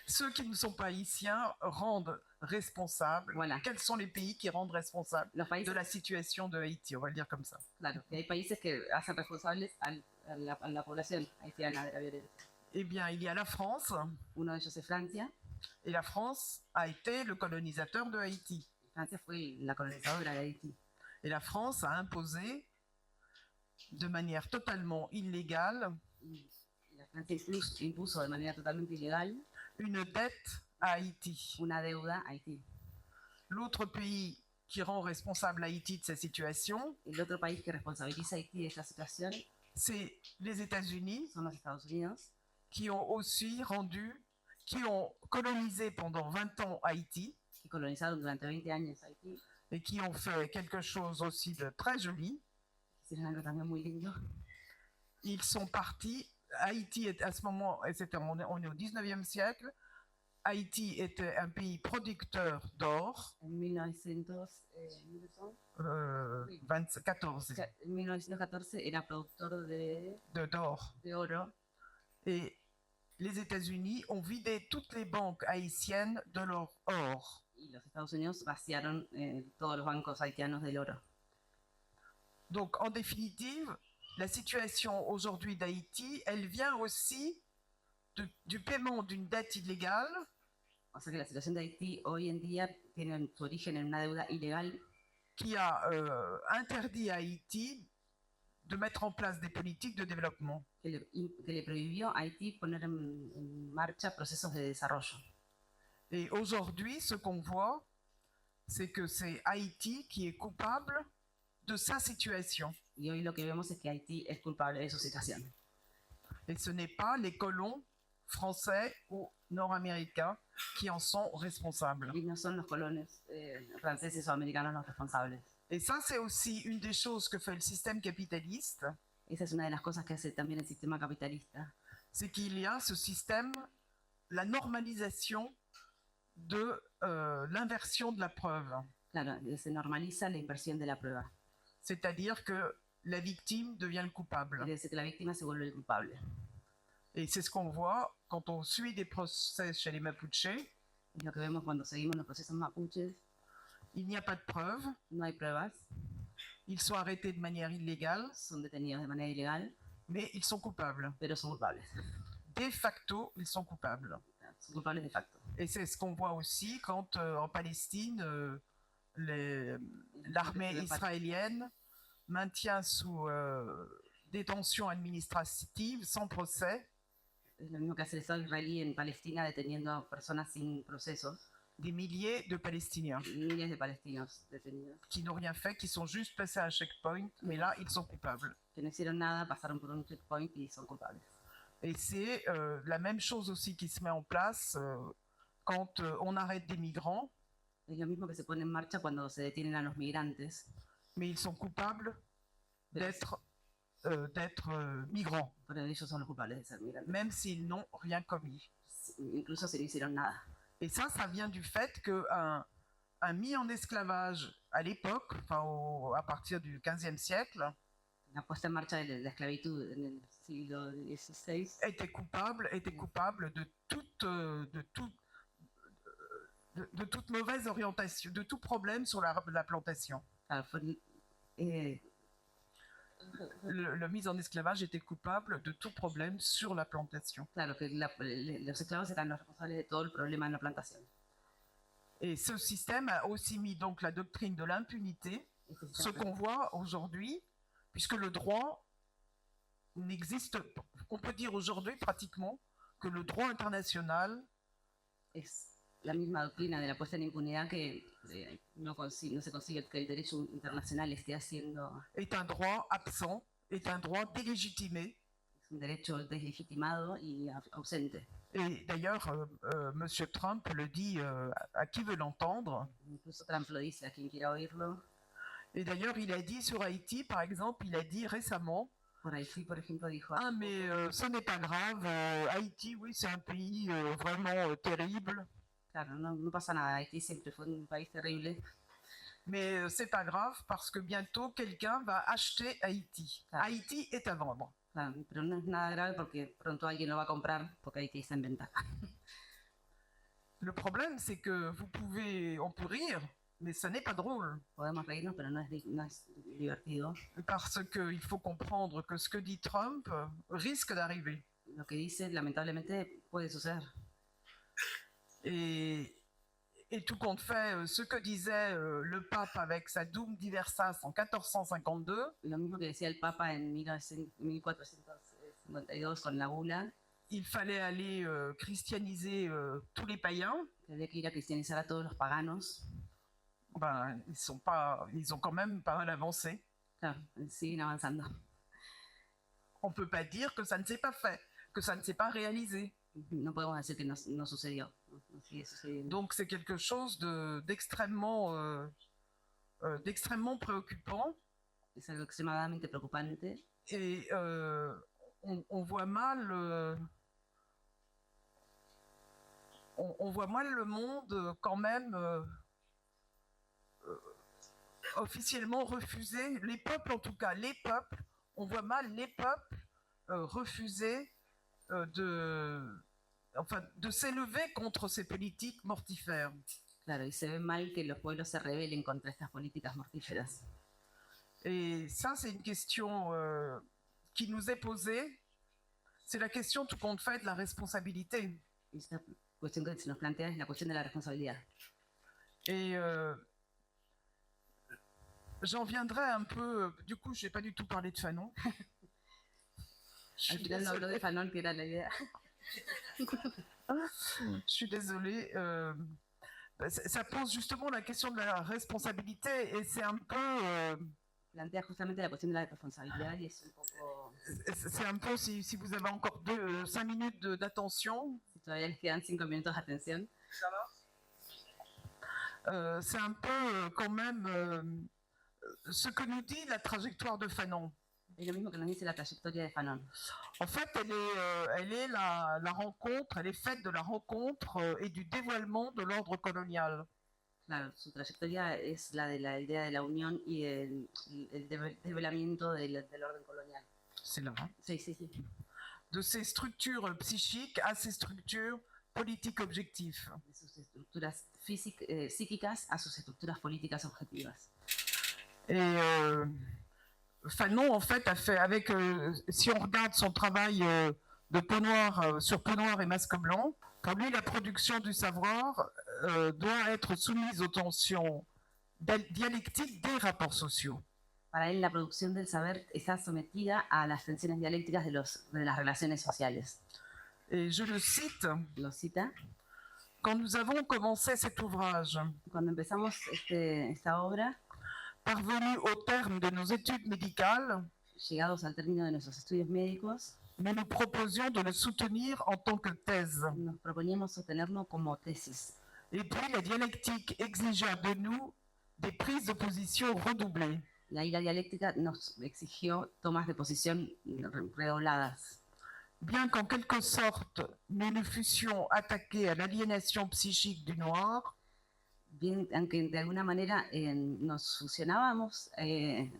ceux qui ne sont pas haïtiens rendent responsables. Voilà. Quels sont les pays qui rendent responsables Los países, de la situation de Haïti, on va le dire comme ça. claro, que hay países que hacen responsables a la población haitiana de la violencia. Eh bien, il y a la France, Uno de ellos es Francia. et la France a été le colonisateur de Haïti. Francia fue la colonizadora de Haití. Et la France a imposé de manière totalement illégale Y la Francia impuso de manera totalmente ilegal une dette à Haïti. una deuda a Haití. L'autre pays qui rend responsable Haïti de sa situation, El otro país que responsabiliza a Haití de esta situación c'est les États-Unis, son los Estados Unidos, qui ont aussi qui ont colonisé pendant 20 ans Haïti que colonizaron durante 20 años Haití. et qui ont fait quelque chose aussi de très joli. Hicieron algo también muy lindo. Ils sont partis. Haïti, à ce moment, on est au 19e siècle. Haïti était un pays producteur d'or, En 1914 era productor d'or. de oro, Et les États-Unis ont vidé toutes les banques haïtiennes de leur or. y los Estados Unidos vaciaron todos los bancos haitianos del oro. Donc, en définitive, la situation aujourd'hui d'Haïti, elle vient aussi du paiement d'une dette illégale O sea que la situación de Haití hoy en día tiene su origen en una deuda ilegal qui a interdit à Haïti de mettre en place des politiques de développement. que le prohibió a Haití poner en marcha procesos de desarrollo. Et aujourd'hui, ce qu'on voit, c'est que c'est Haïti qui est coupable de sa situation. Y hoy lo que vemos es que Haití es culpable de su situación. Et ce n'est pas les colons français ou nord-américains qui en sont responsables. Y no son los colonos franceses o americanos los responsables. Et ça, c'est aussi une des choses que fait le système capitaliste, Esa es una de las cosas que hace también el sistema capitalista. c'est qu'il y a ce système, la normalisation de l'inversion de la preuve. Claro, se normaliza la inversión de la prueba. C'est-à-dire que la victime devient le coupable. Quiere decir que la víctima se vuelve el culpable. Et c'est ce qu'on voit quand on suit des procès chez les Mapuches. Es lo que vemos cuando seguimos los procesos mapuches. Il n'y a pas de preuves. No hay pruebas, Ils sont arrêtés de manière illégale, son detenidos de manera ilegal, mais ils sont coupables. pero son culpables. De facto, ils sont coupables. Son culpables de facto. Et c'est ce qu'on voit aussi quand en Palestine, l'armée israélienne maintient sous détention administrative sans procès Es lo mismo que hace el Estado israelí en Palestina deteniendo a personas sin procesos, des milliers de Palestiniens miles de palestinos detenidos, qui n'ont rien fait, qui sont juste passés à un checkpoint, mais là, ils sont coupables. que no hicieron nada, pasaron por un checkpoint y son culpables. Et c'est la même chose aussi qui se met en place quand on arrête des migrants, Es lo mismo que se pone en marcha cuando se detienen a los migrantes, mais ils sont coupables d'être migrants, pero ellos son los culpables de ser migrantes, même s'ils n'ont rien commis. incluso si no hicieron nada. Et ça vient du fait qu'un mis en esclavage à l'époque, enfin à partir du 15e siècle, La puesta en marcha de la esclavitud en el siglo XVI était coupable de toute mauvaise orientation, de tout problème sur la plantation. claro, Le mis en esclavage était coupable de tout problème sur la plantation. claro, que los esclavos eran los responsables de todo el problema en la plantación. Et ce système a aussi mis donc la doctrine de l'impunité, ce qu'on voit aujourd'hui, puisque le droit n'existe, on peut dire aujourd'hui pratiquement que le droit international Es la misma doctrina de la puesta en impunidad que no se consigue que el derecho internacional esté haciendo, est un droit absent, est un droit délégitimé. es un derecho deslegitimado y ausente. Et d'ailleurs, M. Trump le dit à qui veut l'entendre. Incluso Trump lo dice a quien quiera oírlo. Et d'ailleurs, il a dit sur Haïti, par exemple, il a dit récemment, Por Haití, por ejemplo, dijo, ah mais ce n'est pas grave, Haïti, oui, c'est un pays vraiment terrible, claro, no pasa nada, Haití siempre fue un país terrible, mais c'est pas grave parce que bientôt quelqu'un va acheter Haïti. Claro. Haïti est à vendre. claro, pero no es nada grave porque pronto alguien lo va a comprar porque Haití está en venta. Le problème, c'est que on peut rire, mais ça n'est pas drôle. Podemos reírnos, pero no es divertido. Parce qu'il faut comprendre que ce que dit Trump risque d'arriver. Lo que dice, lamentablemente, puede suceder. Et tout compte fait, ce que disait le pape avec sa Dum Diversas en 1452, Lo mismo que decía el Papa en 1452 con la bula, il fallait aller christianiser tous les païens. que había que ir a cristianizar a todos los paganos. Ben, ils ont quand même pas mal avancé. Claro, siguen avanzando. On peut pas dire que ça ne s'est pas fait, que ça ne s'est pas réalisé. No podemos decir que no sucedió. No sigue sucediendo. Donc c'est quelque chose d'extrêmement préoccupant. Es algo extremadamente preocupante. Et on voit mal on voit mal le monde quand même officiellement refuser, les peuples en tout cas, les peuples, on voit mal les peuples refuser de s'élever contre ces politiques mortifères. Claro, y se ve mal que los pueblos se rebelen contra estas políticas mortíferas. Et ça, c'est une question qui nous est posée. C'est la question, tout compte fait, de la responsabilité. Y esta cuestión que se nos plantea es la cuestión de la responsabilidad. Et j'en viendrai un peu... Du coup, je n'ai pas du tout parlé de Fanon. Al final no habló de Fanon, que era la idea. Je suis désolée. Ça pose justement la question de la responsabilité et c'est un peu... Plantea justamente la cuestión de la responsabilidad y es un poco... C'est un peu, si vous avez encore 5 minutes d'attention, Si todavía les quedan 5 minutos de atención, c'est un peu quand même ce que nous dit la trajectoire de Fanon. es lo mismo que nos dice la trayectoria de Fanon. En fait, elle est la rencontre, elle est faite de la rencontre et du dévoilement de l'ordre colonial. Claro, su trayectoria es la de la idea de la unión y el develamiento del orden colonial. C'est là. Hein. Sí, sí, sí. De ces structures psychiques à ces structures politiques objectives. De sus estructuras psíquicas a sus estructuras políticas objetivas. Et Fanon, en fait, a fait avec, si on regarde son travail de Peau Noire, sur Peau Noire et Masque Blanc, pour lui, la production du savoir doit être soumise aux tensions dialectiques des rapports sociaux. Para él, la producción del saber está sometida a las tensiones dialécticas de las relaciones sociales. Et je le cite, Lo cita. quand nous avons commencé cet ouvrage, Cuando empezamos esta obra, parvenu au terme de nos études médicales, llegados al término de nuestros estudios médicos, nous nous proposions de le soutenir en tant que thèse. nos proponíamos sostenerlo como tesis. Et puis la dialectique exigea de nous des prises de position redoublées. La ira dialéctica nos exigió tomas de posición redobladas. Bien qu'en quelque sorte nous nous fussions attaqués à l'aliénation psychique du noir, Bien, aunque de alguna manera nos fusionábamos, de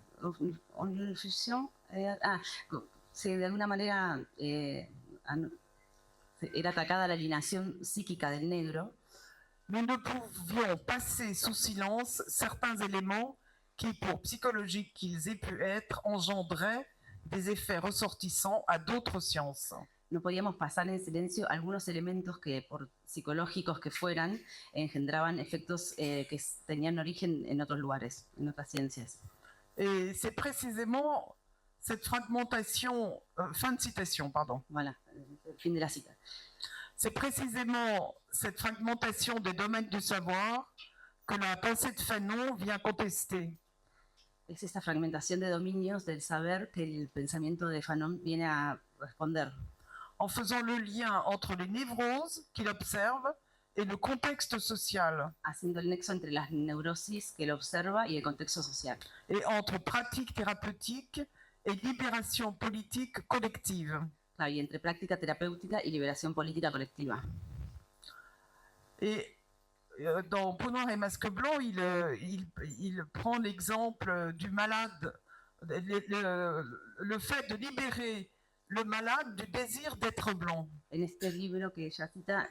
alguna manera era atacada la alienación psíquica del negro, nous ne pouvions passer sous silence certains éléments qui, pour psychologiques qu'ils aient pu être, engendraient des effets ressortissants à d'autres sciences. no podíamos pasar en silencio algunos elementos que, por psicológicos que fueran, engendraban efectos que tenían origen en otros lugares, en otras ciencias. Et c'est précisément cette fragmentation, fin de citation, pardon. Voilà, el fin de la cita. C'est précisément cette fragmentation des domaines du savoir que la pensée de Fanon vient contester. Es esta fragmentación de dominios del saber que el pensamiento de Fanon viene a responder, En faisant le lien entre les névroses qu'il observe et le contexte social, haciendo el nexo entre las neurosis que él observa y el contexto social, et entre pratique thérapeutique et libération politique collective. claro, y entre práctica terapéutica y liberación política colectiva. Et dans Peau noire et masque blanc, il prend l'exemple du malade, le fait de libérer le malade du désir d'être blanc. En este libro que ella cita,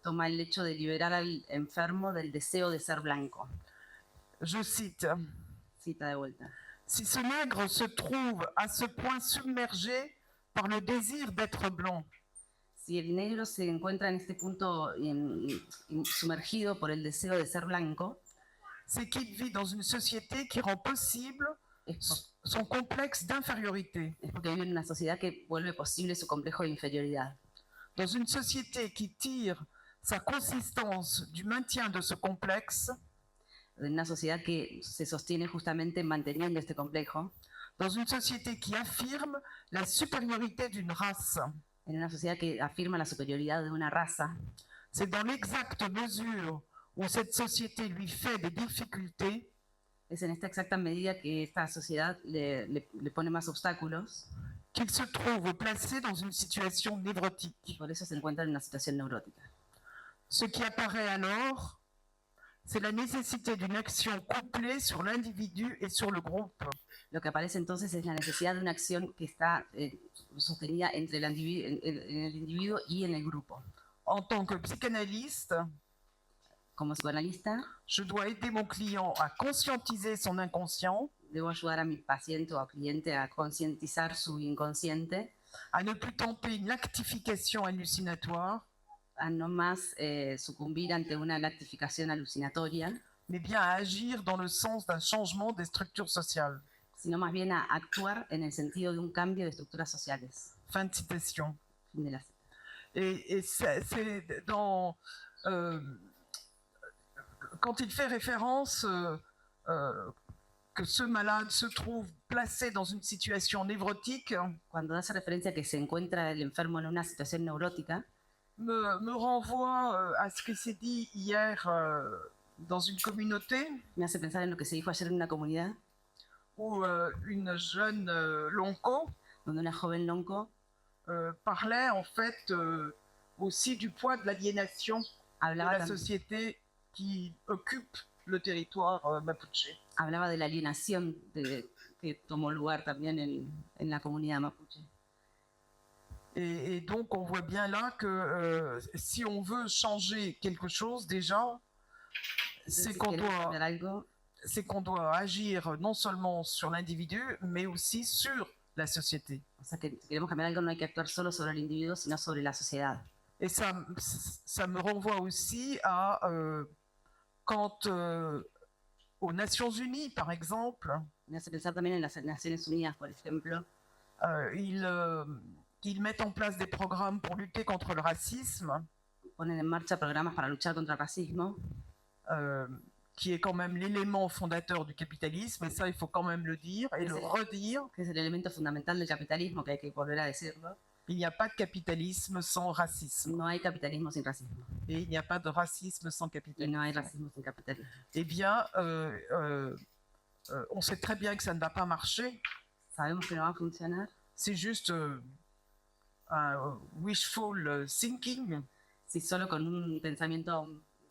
toma el hecho de liberar al enfermo del deseo de ser blanco. Je cite, Cita de vuelta. si ce nègre se trouve à ce point submergé par le désir d'être blanc, Si el negro se encuentra en este punto sumergido por el deseo de ser blanco, c'est qu'il vit dans une société qui rend possible es son complexe d'infériorité, porque vive en una sociedad que vuelve posible su complejo de inferioridad. dans une société qui tire sa consistance du maintien de ce complexe, En una sociedad que se sostiene justamente manteniendo este complejo, dans une société qui affirme la supériorité d'une race. en una sociedad que afirma la superioridad de una raza. C'est dans l'exacte mesure où cette société lui fait des difficultés Es en esta exacta medida que esta sociedad le pone más obstáculos, qu'il se trouve placé dans une situation névrotique. y por eso se encuentra en una situación neurótica. Ce qui apparaît alors, c'est la nécessité d'une action couplée sur l'individu et sur le groupe. Lo que aparece entonces es la necesidad de una acción que está sostenida entre en el individuo y en el grupo. En tant que psychanalyste, Como psicoanalista, je dois aider mon client à conscientiser son inconscient, debo ayudar a mi paciente o cliente a concientizar su inconsciente, à ne plus tenter une lactification hallucinatoire, a no más sucumbir ante una lactificación alucinatoria, mais bien à agir dans le sens d'un changement des structures sociales. sino más bien a actuar en el sentido de un cambio de estructuras sociales. Fin de citation. Fin de la cita. Et c'est dans... quand il fait référence que ce malade se trouve placé dans une situation névrotique, Cuando hace referencia a que se encuentra el enfermo en una situación neurótica, me renvoie à ce qui s'est dit hier dans une communauté me hace pensar en lo que se dijo ayer en una comunidad, où une jeune lonco donde una joven lonco parlait en fait aussi du poids de l'aliénation de hablaba, la société qui occupe le territoire mapuche. hablaba de la alienación que tomó lugar también en la comunidad mapuche. Et donc on voit bien là que si on veut changer quelque chose déjà, c'est Si qu'on queremos doit, cambiar algo, agir non seulement sur l'individu, mais aussi sur la société. o sea, que si queremos cambiar algo no hay que actuar solo sobre el individuo, sino sobre la sociedad. Et ça me renvoie aussi à quand aux Nations Unies, par exemple, Me hace pensar también en las Naciones Unidas, por ejemplo, ils mettent en place des programmes pour lutter contre le racisme, ponen en marcha programas para luchar contra el racismo, qui est quand même l'élément fondateur du capitalisme, et ça il faut quand même le dire et le redire. que es el elemento fundamental del capitalismo, que hay que volver a decirlo. Il n'y a pas de capitalisme sans racisme, No hay capitalismo sin racismo, et il n'y a pas de racisme sans y capitalisme. no hay racismo sin capitalismo. Eh bien, on sait très bien que ça ne va pas marcher, Sabemos que no va a funcionar, c'est juste un wishful thinking, si solo con un pensamiento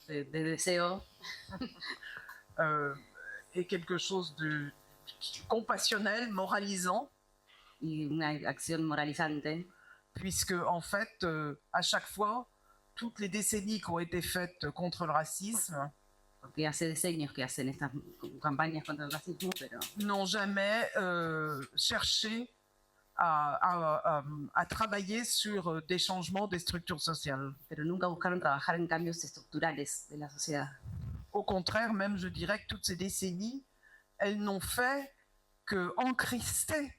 de deseo et quelque chose de compassionnel, moralisant, y una acción moralizante, puisque en fait, à chaque fois, toutes les décennies qui ont été faites contre le racisme porque hace decenios que hacen estas campañas contra el racismo, pero n'ont jamais cherché à travailler sur des changements des structures sociales. nunca buscaron trabajar en cambios estructurales de la sociedad. Au contraire, même je dirais que toutes ces décennies, elles n'ont fait que encrister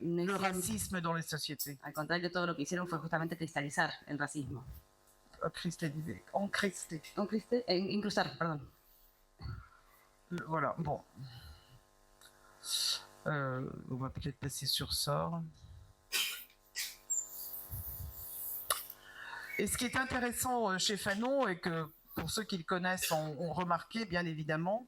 No le hicieron- racisme dans les sociétés. Al contrario, todo lo que hicieron fue justamente cristalizar el racismo. encrester. Incrustar, perdón. Voilà, bon. On va peut-être passer sur ça. Et ce qui est intéressant chez Fanon, et que pour ceux qui le connaissent ont remarqué, bien évidemment,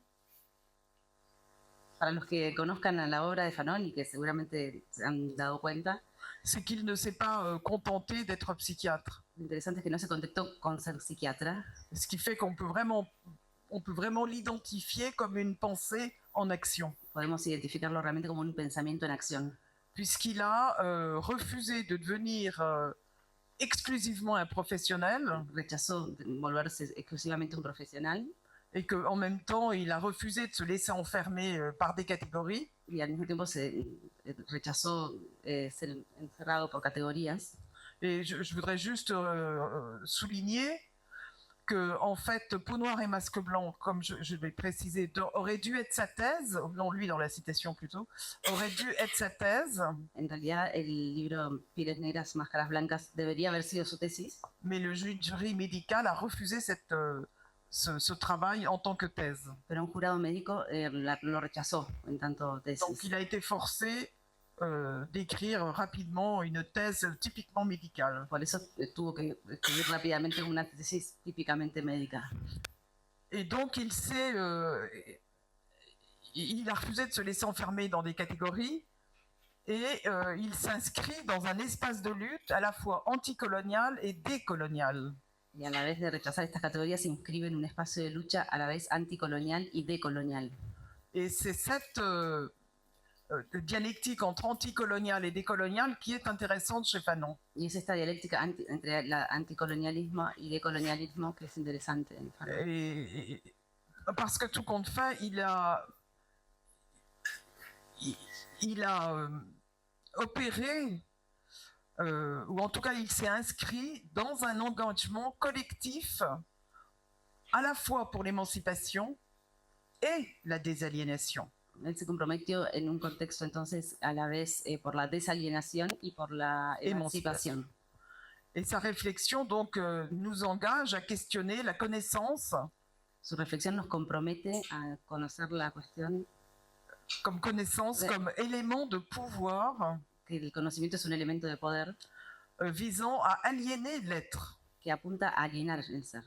Para los que conozcan a la obra de Fanon y que seguramente se han dado cuenta, c'est qu'il ne s'est pas contenté d'être psychiatre. lo interesante es que no se contactó con ser psiquiatra, Ce qui fait qu'on peut vraiment l'identifier comme une pensée en action, podemos identificarlo realmente como un pensamiento en acción, puisqu'il a refusé de devenir exclusivement un professionnel, rechazó volverse exclusivamente un profesional et qu'en même temps, il a refusé de se laisser enfermer par des catégories. y al mismo tiempo rechazó ser encerrado por categorías. Et je voudrais juste souligner que, en fait, Peau noire et masque blanc, comme je vais préciser, aurait dû être sa thèse, non, lui dans la citation plutôt, aurait dû être sa thèse, En realidad, el libro Pieles Negras, Máscaras Blancas debería haber sido su tesis, mais le jury médical a refusé ce travail en tant que thèse. pero un jurado médico lo rechazó en tanto tesis. Donc il a été forcé d'écrire rapidement une thèse typiquement médicale. Por eso tuvo que escribir rápidamente una tesis típicamente médica. Et donc il a refusé de se laisser enfermer dans des catégories et il s'inscrit dans un espace de lutte à la fois anticolonial et décolonial. Y a la vez de rechazar estas categorías se inscribe en un espacio de lucha a la vez anticolonial y decolonial. Et c'est cette dialectique entre anticolonial et décolonial qui est intéressante chez Fanon. Y es esta dialéctica entre el anticolonialismo y decolonialismo que es interesante en Fanon. Et parce que tout compte fait, il a opéré, ou en tout cas il s'est inscrit dans un engagement collectif à la fois pour l'émancipation et la désaliénation. Él se comprometió en un contexto entonces a la vez por la desalienación y por la emancipación. Et sa réflexion donc nous engage à questionner la connaissance. Su reflexión nos compromete a conocer la cuestión comme connaissance, comme élément de pouvoir, que el conocimiento es un elemento de poder visant à aliéner l'être. que apunta a alienar el ser.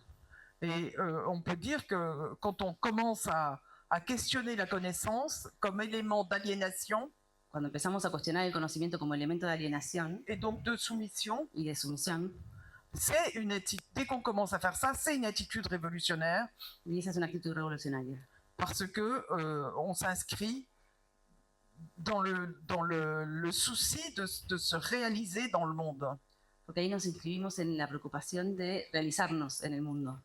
Et on peut dire que quand on commence à questionner la connaissance comme élément d'aliénation, Cuando empezamos a cuestionar el conocimiento como elemento de alienación et donc de soumission, y de sumisión, c'est une attitude, dès qu'on commence à faire ça, c'est une attitude révolutionnaire, y esa es una actitud revolucionaria. parce que on s'inscrit dans le souci de se réaliser dans le monde. Porque ahí nos inscribimos en la preocupación de realizarnos en el mundo.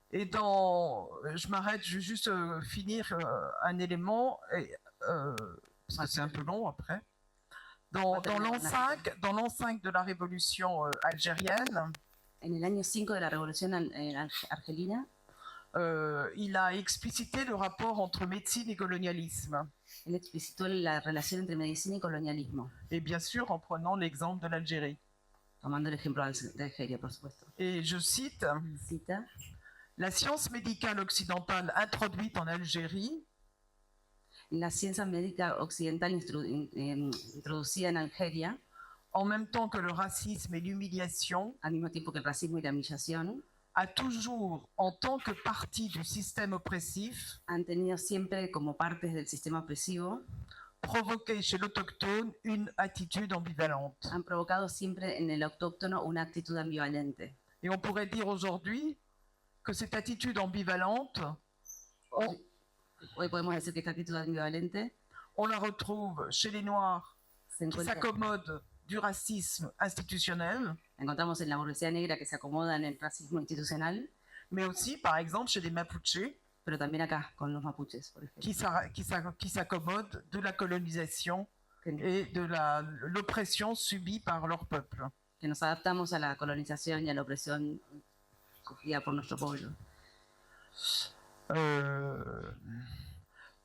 Et je m'arrête, je vais juste finir un élément, parce que c'est un peu long après. Dans l'an 5 de la révolution algérienne, En el año 5 de la revolución argelina, il a explicité le rapport entre médecine et colonialisme. él explicitó la relación entre medicina y colonialismo, Et bien sûr en prenant l'exemple de l'Algérie. tomando el ejemplo de Algeria, por supuesto. Et je cite, Cita: la science médicale occidentale introduite en Algérie la ciencia médica occidental introducida en Algeria, en même temps que le racisme et l'humiliation, al mismo tiempo que el racismo y la humillación, a toujours, en tant que partie du système oppressif, han tenido siempre como partes del sistema opresivo, provoqué chez l'autochtone une attitude ambivalente. han provocado siempre en el autóctono una actitud ambivalente. Et on pourrait dire aujourd'hui que cette attitude ambivalente, Hoy podemos decir que esta actitud ambivalente on la retrouve chez les Noirs se qui encuentra, s'accommodent du racisme institutionnel, la encontramos en la burguesía negra que se acomoda en el racismo institucional, mais aussi, par exemple, chez les Mapuches pero también acá con los mapuches, por ejemplo, qui s'accommodent de la colonisation que, et de l'oppression subie par leur peuple. que nos adaptamos a la colonización y a la opresión sufrida por nuestro pueblo.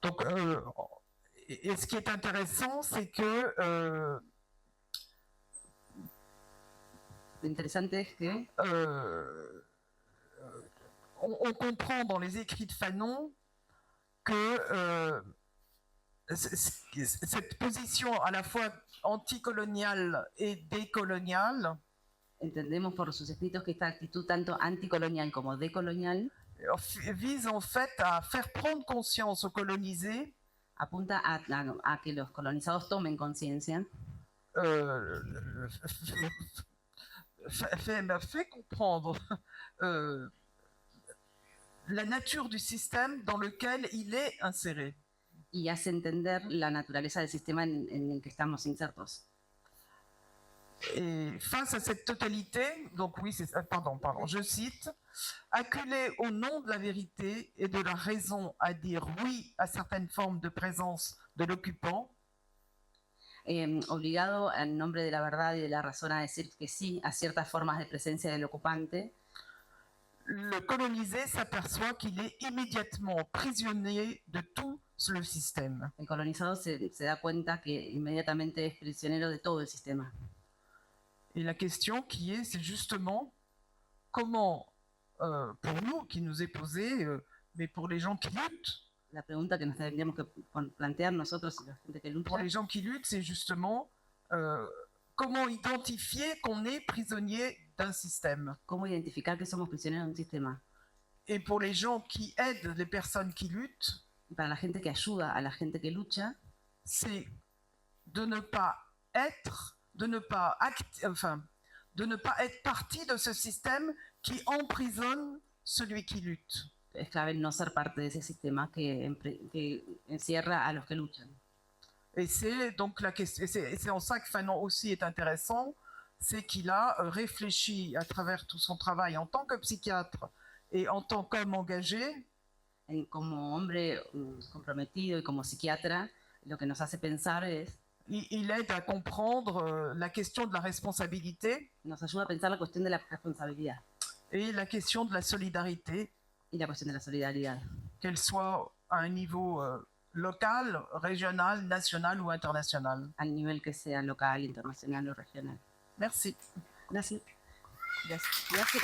Donc, et ce qui est intéressant, c'est que Lo interesante es que on comprend dans les écrits de Fanon que cette position à la fois anticoloniale et décoloniale entendemos por sus escritos que esta actitud tanto anticolonial como decolonial vise en fait à faire prendre conscience aux colonisés apunta a que los colonizados tomen conciencia, fait comprendre la nature du système dans lequel il est inséré. y hace entender la naturaleza del sistema en el que estamos insertos. Et face à cette totalité, donc oui, pardon, je cite, acculé au nom de la vérité et de la raison à dire oui à certaines formes de présence de l'occupant, Obligado en nombre de la verdad y de la razón a decir que sí a ciertas formas de presencia del ocupante, le colonisé s'aperçoit qu'il est immédiatement prisonnier de tout le système. el colonizado se da cuenta que inmediatamente es prisionero de todo el sistema. Et la question qui est, c'est justement comment, pour nous, qui nous est posée, mais pour les gens qui luttent, La pregunta que nos tendríamos que plantear nosotros y la gente que lucha, pour les gens qui luttent, c'est justement comment identifier qu'on est prisonnier d'un système. cómo identificar que somos prisioneros de un sistema. Et pour les gens qui aident les personnes qui luttent, Y para la gente que ayuda a la gente que lucha, c'est de ne pas être, de ne pas être partie de ce système qui emprisonne celui qui lutte. es clave no ser parte de ese sistema que encierra a los que luchan. Et c'est donc la question, c'est en ça que Fanon aussi est intéressant, c'est qu'il a réfléchi à travers tout son travail en tant que psychiatre et en tant qu'homme engagé, Como hombre comprometido y como psiquiatra, lo que nos hace pensar es, il aide à comprendre la question de la responsabilité nos ayuda a pensar la cuestión de la responsabilidad et la question de la solidarité, y la cuestión de la solidaridad, qu'elle soit à un niveau local, régional, national ou international. al nivel que sea local, internacional o regional. Merci. Gracias. Gracias.